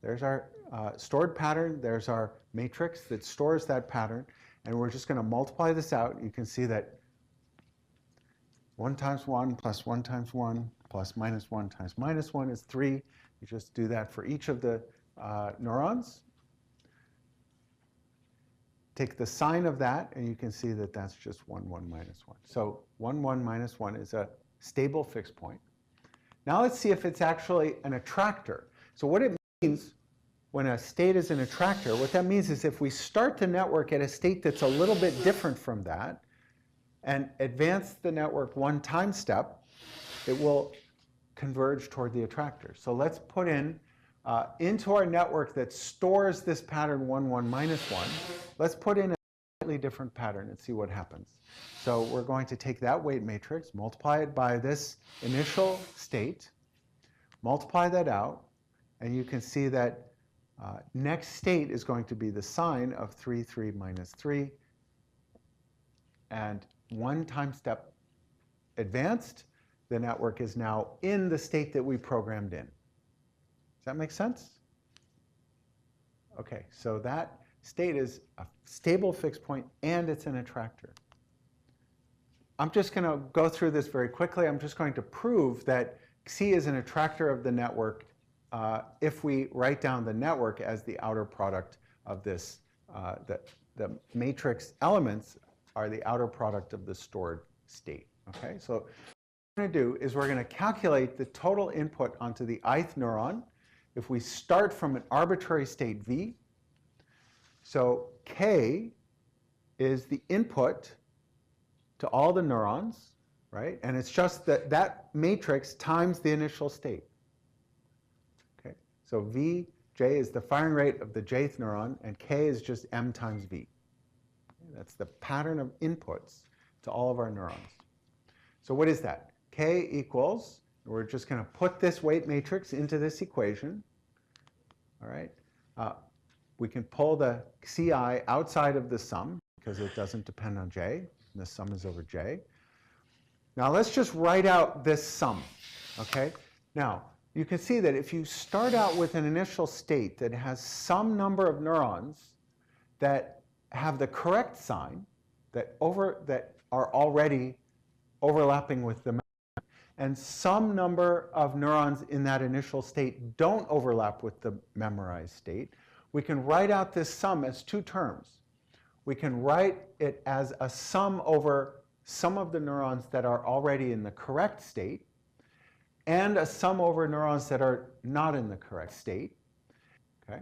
There's our stored pattern. There's our matrix that stores that pattern. And we're just going to multiply this out. You can see that 1 times 1 plus 1 times 1 plus -1 times -1 is 3. You just do that for each of the neurons. Take the sign of that, and you can see that that's just 1, 1, minus 1. So 1, 1, minus 1 is a stable fixed point. Now let's see if it's actually an attractor. So what it means when a state is an attractor, what that means is if we start the network at a state that's a little bit different from that and advance the network one time step, it will converge toward the attractor. So let's put in into our network that stores this pattern 1, 1, minus 1, let's put in a slightly different pattern and see what happens. So we're going to take that weight matrix, multiply it by this initial state, multiply that out, and you can see that next state is going to be the sign of 3, 3, minus 3, and one time step advanced, the network is now in the state that we programmed in. Does that make sense? Okay, so that state is a stable fixed point and it's an attractor. I'm just going to go through this very quickly. I'm just going to prove that Xi is an attractor of the network if we write down the network as the outer product of this. The matrix elements are the outer product of the stored state. Okay, so what we're going to do is we're going to calculate the total input onto the ith neuron if we start from an arbitrary state V. So K is the input to all the neurons, right? And it's just that matrix times the initial state. Okay, so Vj is the firing rate of the jth neuron, and K is just M times V. Okay, that's the pattern of inputs to all of our neurons. So what is that? K equals, we're just going to put this weight matrix into this equation. All right. We can pull the Xi outside of the sum because it doesn't depend on J. And the sum is over J. Now let's just write out this sum. Okay. Now you can see that if you start out with an initial state that has some number of neurons that have the correct sign, that are already overlapping with the and some number of neurons in that initial state don't overlap with the memorized state, we can write out this sum as two terms. We can write it as a sum over some of the neurons that are already in the correct state and a sum over neurons that are not in the correct state. Okay?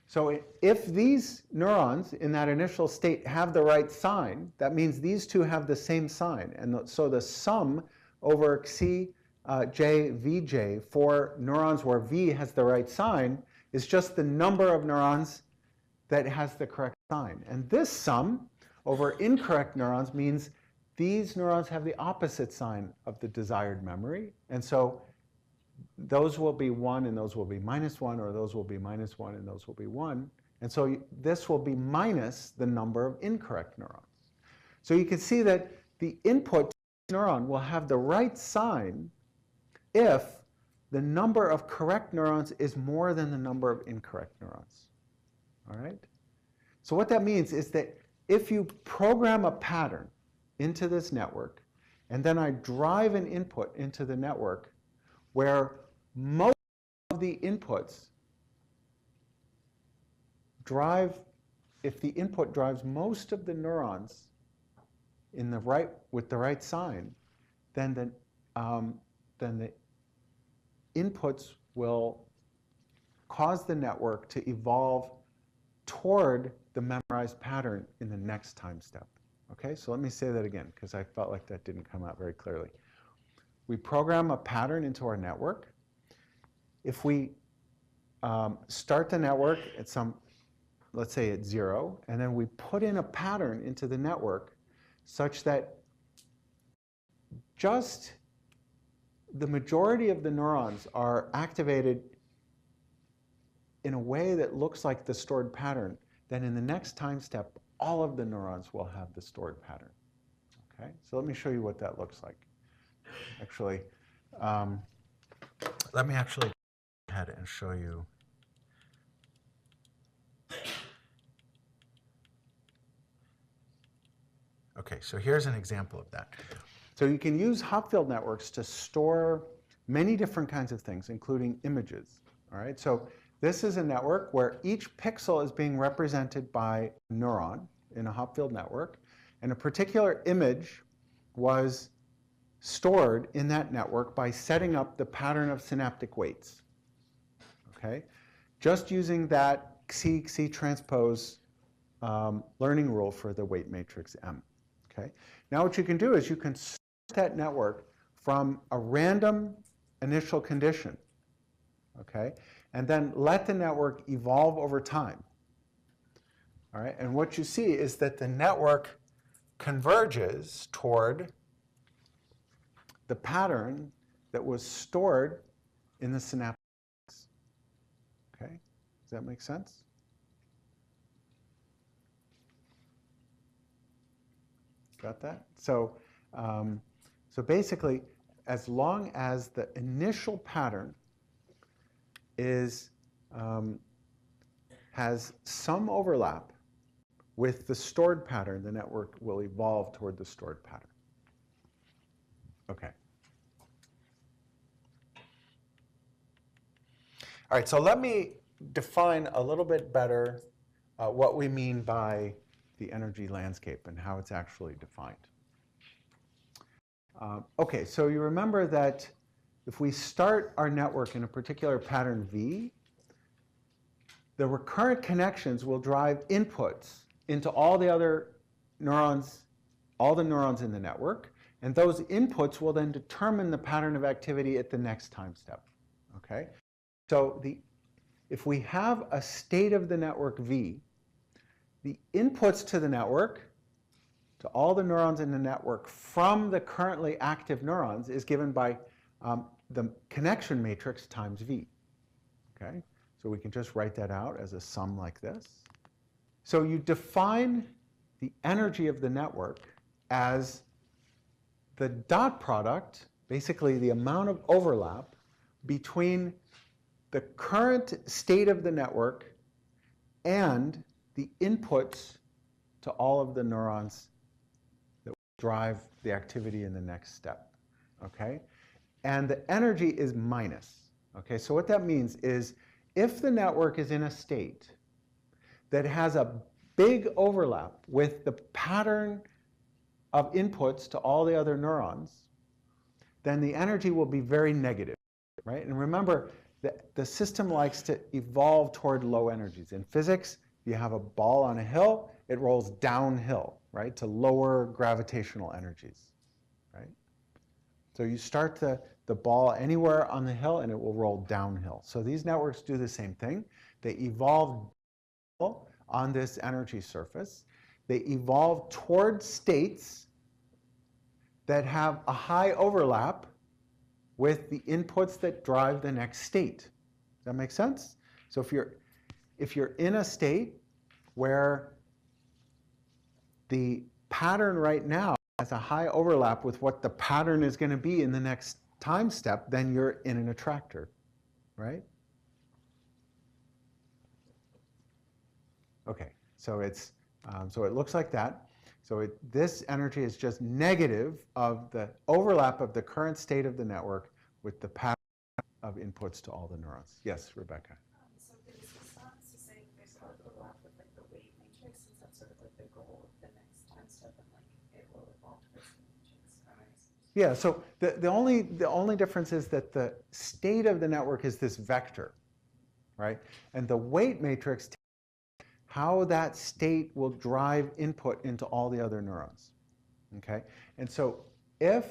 So if these neurons in that initial state have the right sign, that means these two have the same sign. And so the sum over Xi j Vj for neurons where V has the right sign is just the number of neurons that has the correct sign. And this sum over incorrect neurons means these neurons have the opposite sign of the desired memory. And so those will be 1 and those will be minus 1, or those will be minus 1 and those will be 1. And so this will be minus the number of incorrect neurons. So you can see that the input neuron will have the right sign if the number of correct neurons is more than the number of incorrect neurons. All right? So what that means is that if you program a pattern into this network, and then I drive an input into the network where most of the inputs if the input drives most of the neurons with the right sign, then the inputs will cause the network to evolve toward the memorized pattern in the next time step. Okay, so let me say that again because I felt like that didn't come out very clearly. We program a pattern into our network. If we start the network at some, let's say at 0, and then we put in a pattern into the network such that just the majority of the neurons are activated in a way that looks like the stored pattern, then in the next time step, all of the neurons will have the stored pattern. Okay, so let me show you what that looks like. Actually, let me actually go ahead and show you. Okay, so here's an example of that. So you can use Hopfield networks to store many different kinds of things, including images. All right, so this is a network where each pixel is being represented by a neuron in a Hopfield network, and a particular image was stored in that network by setting up the pattern of synaptic weights. Okay, just using that C transpose learning rule for the weight matrix M. Okay, now what you can do is you can start that network from a random initial condition. Okay, and then let the network evolve over time. All right, and what you see is that the network converges toward the pattern that was stored in the synaptic. Okay, does that make sense? Got that? So, so basically, as long as the initial pattern is has some overlap with the stored pattern, the network will evolve toward the stored pattern. Okay. All right, so let me define a little bit better what we mean by the energy landscape and how it's actually defined. Okay, so you remember that if we start our network in a particular pattern V, the recurrent connections will drive inputs into all the other neurons, all the neurons in the network, and those inputs will then determine the pattern of activity at the next time step. Okay, so if we have a state of the network V, the inputs to the network, to all the neurons in the network from the currently active neurons, is given by the connection matrix times V. Okay, so we can just write that out as a sum like this. So you define the energy of the network as the dot product, basically the amount of overlap between the current state of the network and the inputs to all of the neurons that drive the activity in the next step. Okay? And the energy is minus. Okay, so what that means is if the network is in a state that has a big overlap with the pattern of inputs to all the other neurons, then the energy will be very negative, right? And remember, the system likes to evolve toward low energies. In physics, you have a ball on a hill, it rolls downhill, right, to lower gravitational energies, right? So you start the ball anywhere on the hill and it will roll downhill. So these networks do the same thing. They evolve on this energy surface. They evolve toward states that have a high overlap with the inputs that drive the next state. Does that make sense? So if you're in a state where the pattern right now has a high overlap with what the pattern is going to be in the next time step, then you're in an attractor, right? Okay, so so it looks like that. So this energy is just negative of the overlap of the current state of the network with the pattern of inputs to all the neurons. Yes, Rebecca. So there's this sense to say there's no overlap with like the weight matrix, since that's sort of like the goal of the next time step, and like it will evolve towards the matrix. Yeah, so the only difference is that the state of the network is this vector, right? And the weight matrix tells how that state will drive input into all the other neurons. Okay? And so if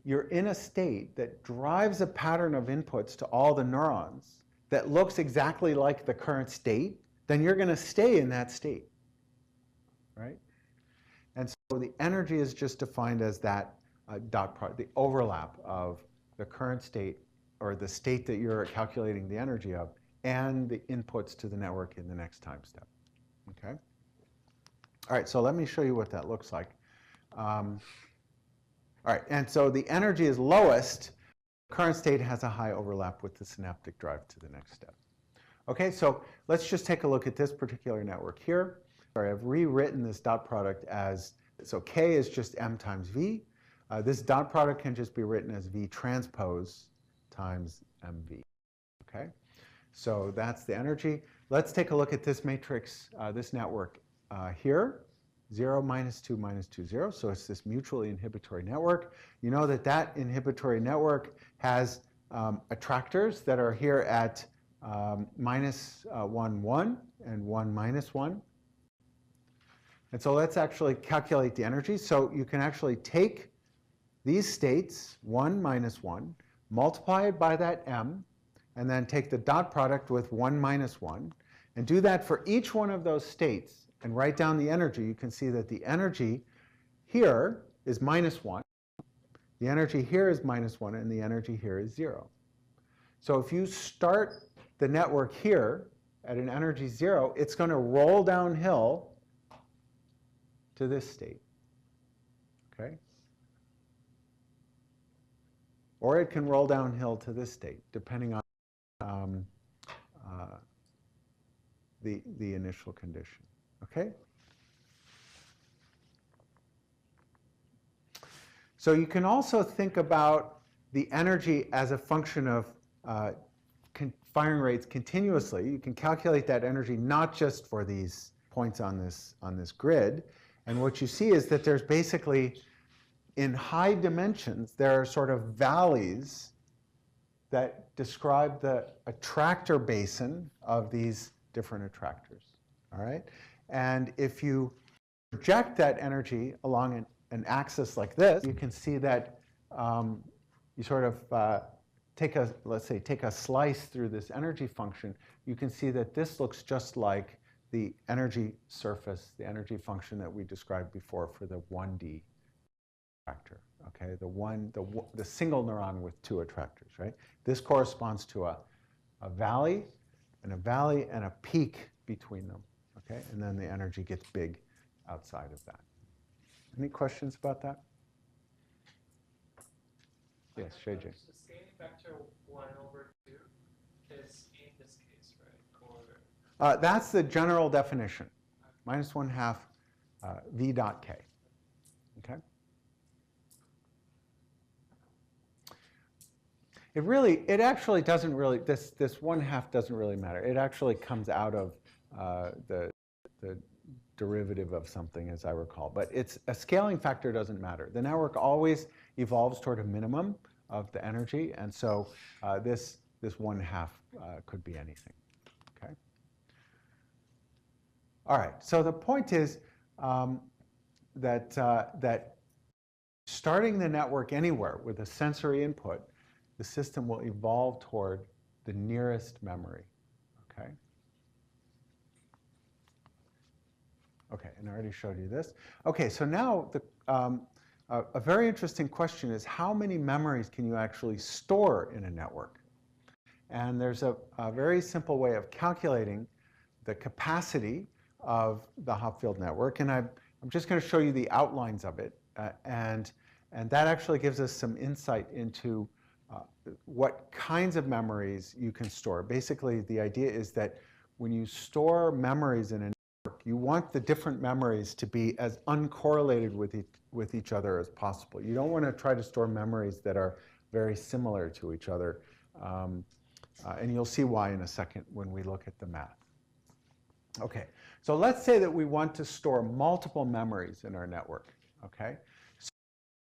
you're in a state that drives a pattern of inputs to all the neurons that looks exactly like the current state, then you're going to stay in that state, right? And so the energy is just defined as that dot product, the overlap of the current state, or the state that you're calculating the energy of, and the inputs to the network in the next time step. Okay? All right, so let me show you what that looks like. All right, and so the energy is lowest. Current state has a high overlap with the synaptic drive to the next step. Okay, so let's just take a look at this particular network here. Sorry, I've rewritten this dot product as, so K is just M times V. This dot product can just be written as V transpose times MV. okay? So that's the energy. Let's take a look at this matrix, this network here. 0, -2, -2, 0. So it's this mutually inhibitory network. You know that that inhibitory network has attractors that are here at -1, 1 and 1, -1. And so let's actually calculate the energy. So you can actually take these states, 1, -1, multiply it by that m, and then take the dot product with 1, -1, and do that for each one of those states, and write down the energy. You can see that the energy here is -1, the energy here is -1, and the energy here is 0. So if you start the network here at an energy 0, it's going to roll downhill to this state, okay? Or it can roll downhill to this state, depending on the initial condition, okay? So you can also think about the energy as a function of firing rates continuously. You can calculate that energy not just for these points on this grid. And what you see is that there's basically, in high dimensions, there are sort of valleys that describe the attractor basin of these different attractors, all right? And if you project that energy along an axis like this, you can see that you sort of let's say, take a slice through this energy function. You can see that this looks just like the energy surface, the energy function that we described before for the 1D attractor, okay? The single neuron with 2 attractors, right? This corresponds to a valley and a peak between them, okay? And then the energy gets big outside of that. Any questions about that? Yes, Shej. The scaling factor 1/2 is in this case, right? Or That's the general definition, -1/2 v dot k, okay? It actually doesn't really, this 1/2 doesn't really matter. It actually comes out of the derivative of something, as I recall. But a scaling factor doesn't matter. The network always evolves toward a minimum of the energy, and so this 1/2 could be anything, okay? All right, so the point is that starting the network anywhere with a sensory input, the system will evolve toward the nearest memory, okay? Okay, and I already showed you this. Okay, so now a very interesting question is how many memories can you actually store in a network? And there's a very simple way of calculating the capacity of the Hopfield network, and I'm just going to show you the outlines of it, and that actually gives us some insight into what kinds of memories you can store. Basically, the idea is that when you store memories in a network, you want the different memories to be as uncorrelated with each other as possible. You don't want to try to store memories that are very similar to each other. And you'll see why in a second when we look at the math. Okay, so let's say that we want to store multiple memories in our network, okay? So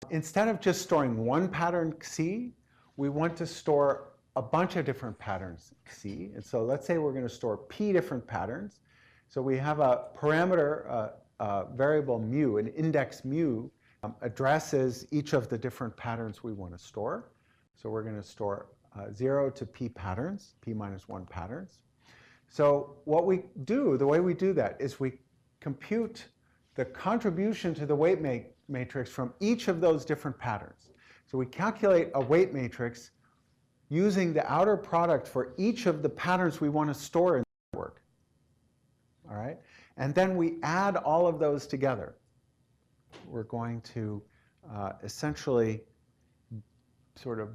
instead of just storing one pattern C, we want to store a bunch of different patterns C. And so let's say we're going to store P different patterns. So we have a parameter, variable mu, an index mu, addresses each of the different patterns we want to store. So we're going to store 0 to P patterns, P-1 patterns. So what we do, the way we do that is we compute the contribution to the weight matrix from each of those different patterns. So we calculate a weight matrix using the outer product for each of the patterns we want to store in the network. All right? And then we add all of those together. We're going to essentially sort of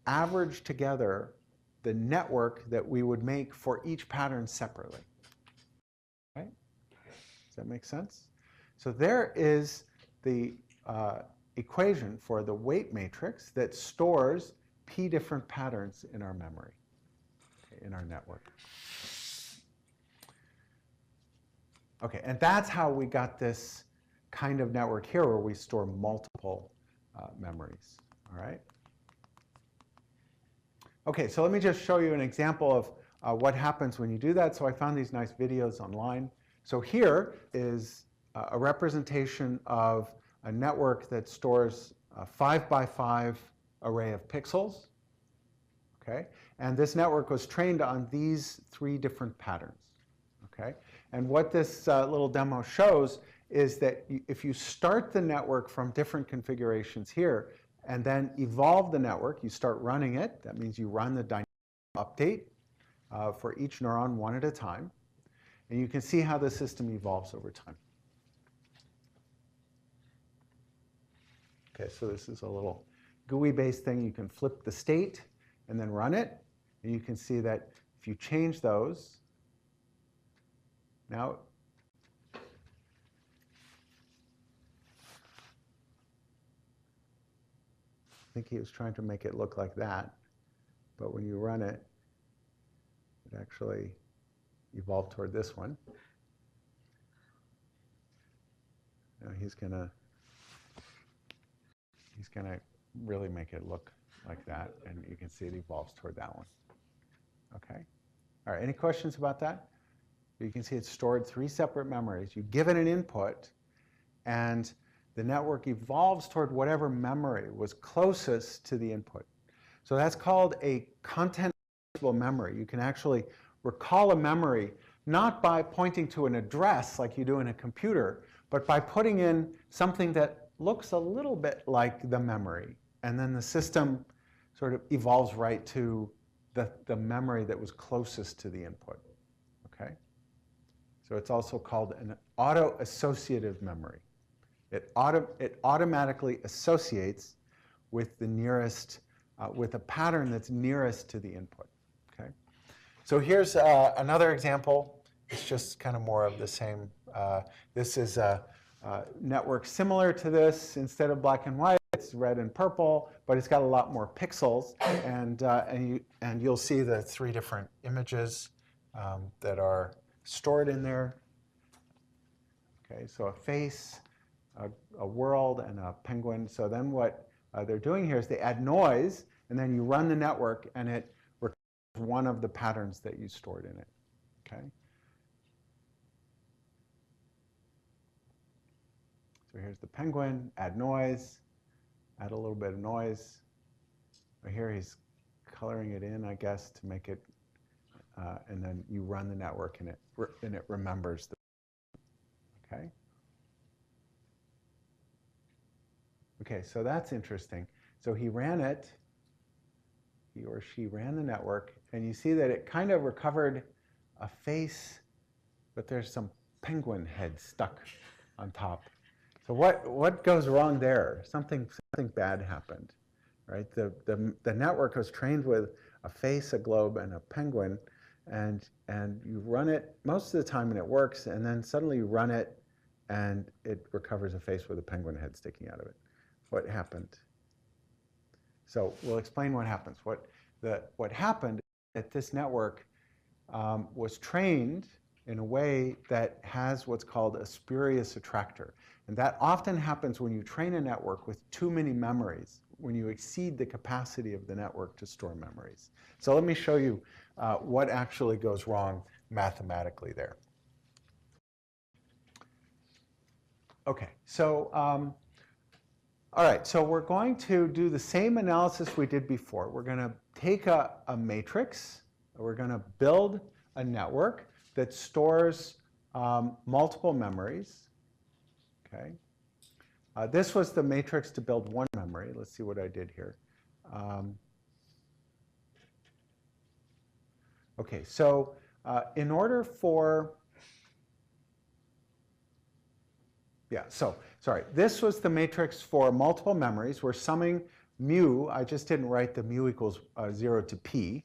average together the network that we would make for each pattern separately. Right? Does that make sense? So there is the equation for the weight matrix that stores P different patterns in our memory. in our network. Okay, and that's how we got this kind of network here where we store multiple memories, all right? Okay, so let me just show you an example of what happens when you do that. So I found these nice videos online. So here is a representation of a network that stores a 5x5 array of pixels, okay? And this network was trained on these 3 different patterns, okay? And what this little demo shows is that if you start the network from different configurations here and then evolve the network, you start running it. That means you run the dynamic update for each neuron one at a time. And you can see how the system evolves over time. Okay, so this is a little GUI-based thing. You can flip the state and then run it. And you can see that if you change those, now I think he was trying to make it look like that, but when you run it, it actually evolved toward this one. Now he's gonna really make it look like that, and you can see it evolves toward that one. Okay? All right, any questions about that? You can see it's stored 3 separate memories. You give it an input, and the network evolves toward whatever memory was closest to the input. So that's called a content-replaceable memory. You can actually recall a memory not by pointing to an address like you do in a computer, but by putting in something that looks a little bit like the memory. And then the system sort of evolves right to the memory that was closest to the input. Okay? So it's also called an auto-associative memory. It automatically associates with the nearest, with a pattern that's nearest to the input. Okay? So here's another example. It's just kind of more of the same. This is a network similar to this. Instead of black and white, it's red and purple, but it's got a lot more pixels. And you'll see the 3 different images that are stored in there. Okay, so a face, a world, and a penguin. So then what they're doing here is they add noise, and then you run the network, and it recovers one of the patterns that you stored in it. Okay. So here's the penguin, add noise, add a little bit of noise. Here he's coloring it in, I guess, to make it, and then you run the network, and it remembers the, okay? Okay, so that's interesting. So he ran it, he or she ran the network, and you see that it kind of recovered a face, but there's some penguin head stuck on top. So what goes wrong there? Something bad happened, right? The network was trained with a face, a globe, and a penguin, and you run it most of the time and it works, and then suddenly you run it and it recovers a face with a penguin head sticking out of it. What happened? So we'll explain what happens. What happened is that this network was trained in a way that has what's called a spurious attractor. And that often happens when you train a network with too many memories, when you exceed the capacity of the network to store memories. So let me show you what actually goes wrong mathematically there. Okay, so all right, so we're going to do the same analysis we did before. We're going to take a matrix, we're going to build a network that stores multiple memories. Okay. This was the matrix to build one memory. Let's see what I did here. Okay, so in order for, sorry, this was the matrix for multiple memories. We're summing mu. I just didn't write the mu equals 0 to p.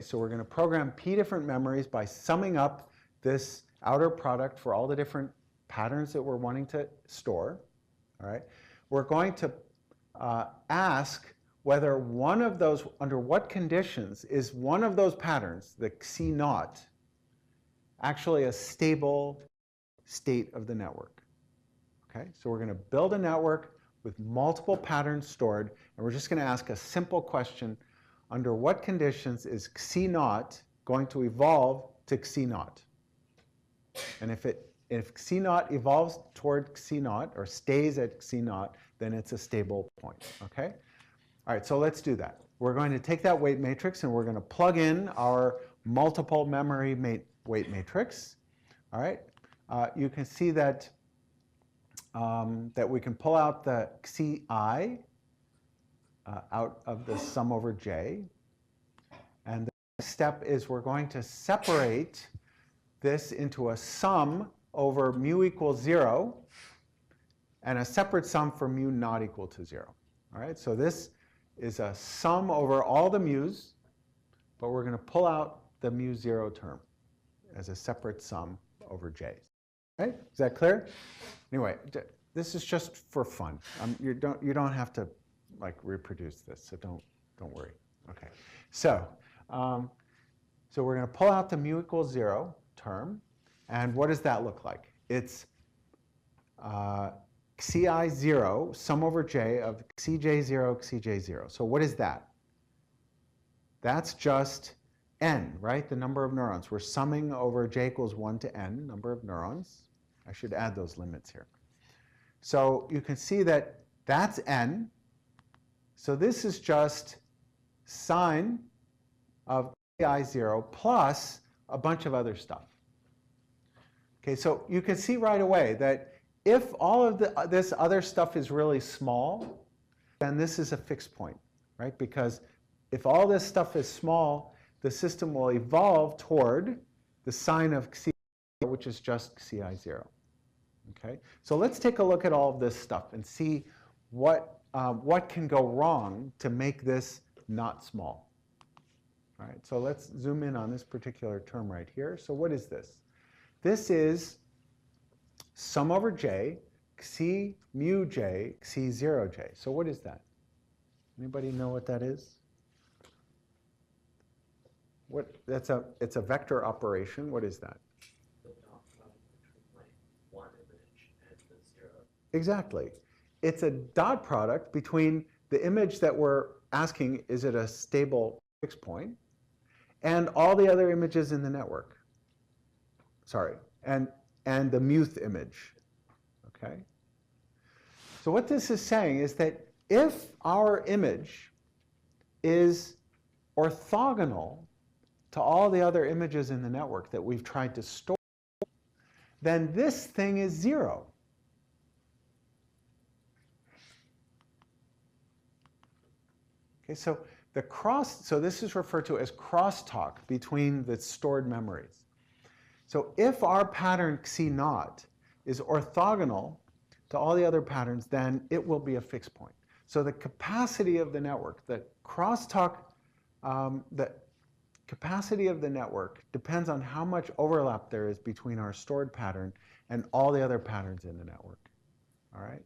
So we're going to program p different memories by summing up this outer product for all the different patterns that we're wanting to store. All right. We're going to ask whether one of those, under what conditions is one of those patterns, the Xi naught, actually a stable state of the network. Okay, so we're going to build a network with multiple patterns stored, and we're just going to ask a simple question: under what conditions is Xi naught going to evolve to Xi naught? And if Xi naught evolves toward Xi naught or stays at Xi naught, then it's a stable point. Okay? All right, so let's do that. We're going to take that weight matrix and we're going to plug in our multiple memory weight matrix. All right, you can see that that we can pull out the Xi I out of the sum over J. And the next step is we're going to separate this into a sum over mu equals 0 and a separate sum for mu not equal to 0. All right, so this is a sum over all the mu's, but we're going to pull out the mu 0 term as a separate sum over J's. Right? Is that clear? Anyway, this is just for fun. You don't have to like reproduce this, so don't worry. Okay, so we're going to pull out the mu equals 0 term, and what does that look like? It's Xi 0 sum over J of Xj 0 Xj 0. So what is that? That's just n, right? The number of neurons. We're summing over J equals 1 to n, number of neurons. I should add those limits here. So you can see that that's n. So this is just sine of Xi 0 plus a bunch of other stuff. Okay, so you can see right away that if all of this other stuff is really small, then this is a fixed point, right? Because if all this stuff is small, the system will evolve toward the sine of Xi, which is just Xi 0. Okay, so let's take a look at all of this stuff and see what can go wrong to make this not small. All right, so let's zoom in on this particular term right here. So what is this? This is sum over J, Xi mu J, Xi 0 J. So what is that? Anybody know what that is? It's a vector operation. What is that? The dot product between like one image and the 0. Exactly. It's a dot product between the image that we're asking, is it a stable fixed point, and all the other images in the network. Sorry, and the muth image. Okay? So what this is saying is that if our image is orthogonal to all the other images in the network that we've tried to store, then this thing is 0. Okay, so this is referred to as crosstalk between the stored memories. So if our pattern Xi naught is orthogonal to all the other patterns, then it will be a fixed point. So the capacity of the network, the crosstalk, the capacity of the network depends on how much overlap there is between our stored pattern and all the other patterns in the network. All right?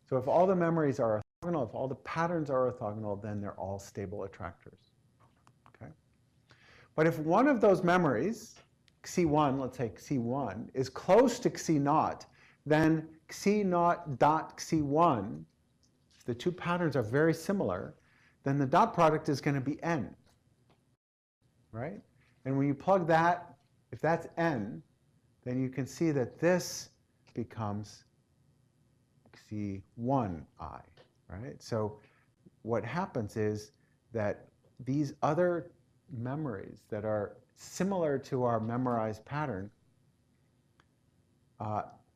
So if all the memories are orthogonal, if all the patterns are orthogonal, then they're all stable attractors. Okay? But if one of those memories, Xi1, let's say Xi1, is close to Xi naught, then Xi naught dot Xi1, if the two patterns are very similar, then the dot product is going to be n. Right? And when you plug that, if that's n, then you can see that this becomes Xi1I, right? So what happens is that these other memories that are similar to our memorized pattern,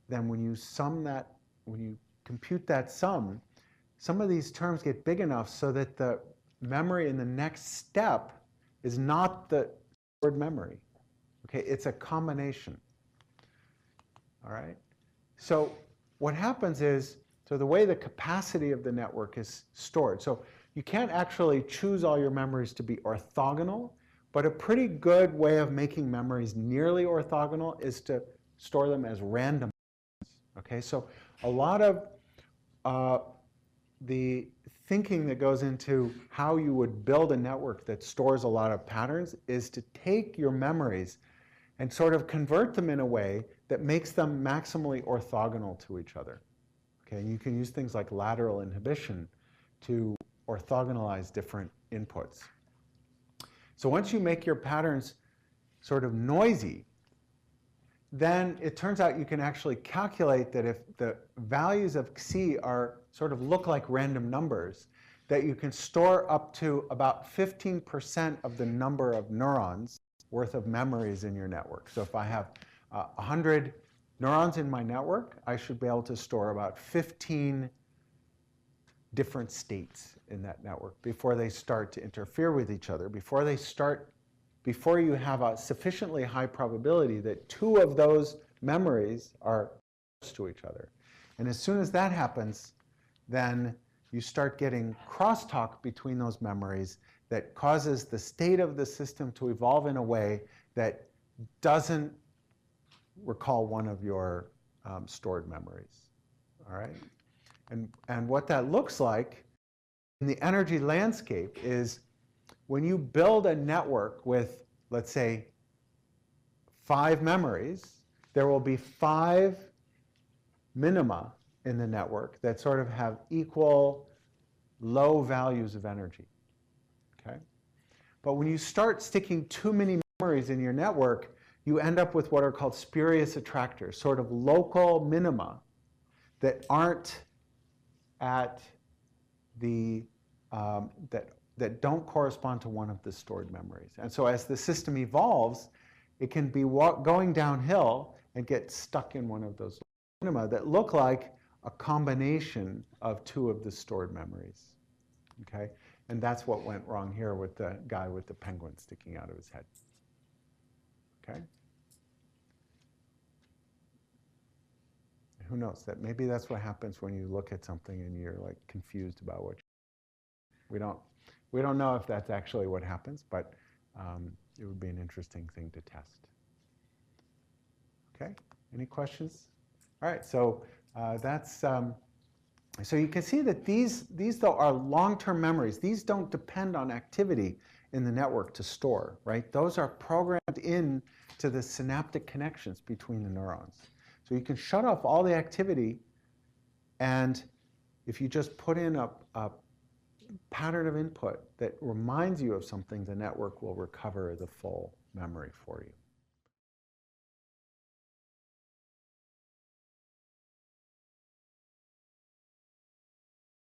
then when you sum that, when you compute that sum, some of these terms get big enough so that the memory in the next step is not the stored memory. Okay, it's a combination. All right? So what happens is, so the way the capacity of the network is stored, so you can't actually choose all your memories to be orthogonal, but a pretty good way of making memories nearly orthogonal is to store them as random. Okay, so a lot of the thinking that goes into how you would build a network that stores a lot of patterns is to take your memories and sort of convert them in a way that makes them maximally orthogonal to each other. Okay, and you can use things like lateral inhibition to orthogonalize different inputs. So once you make your patterns sort of noisy, then it turns out you can actually calculate that if the values of Xi are sort of look like random numbers, that you can store up to about 15% of the number of neurons worth of memories in your network. So if I have 100 neurons in my network, I should be able to store about 15 different states in that network before they start to interfere with each other, before you have a sufficiently high probability that two of those memories are close to each other. And as soon as that happens, then you start getting crosstalk between those memories that causes the state of the system to evolve in a way that doesn't recall one of your stored memories. All right? And what that looks like in the energy landscape is when you build a network with, let's say, 5 memories, there will be 5 minima in the network that sort of have equal low values of energy. Okay? But when you start sticking too many memories in your network, you end up with what are called spurious attractors, sort of local minima that aren't at the that don't correspond to one of the stored memories. And so as the system evolves, it can be going downhill and get stuck in one of those minima that look like a combination of 2 of the stored memories. Okay? And that's what went wrong here with the guy with the penguin sticking out of his head. Okay? Who knows? That maybe that's what happens when you look at something and you're like confused about what we don't know if that's actually what happens, but it would be an interesting thing to test. Okay, any questions? All right, so that's so you can see that these though are long-term memories. These don't depend on activity in the network to store, right? Those are programmed in to the synaptic connections between the neurons. So you can shut off all the activity, and if you just put in a pattern of input that reminds you of something, the network will recover the full memory for you.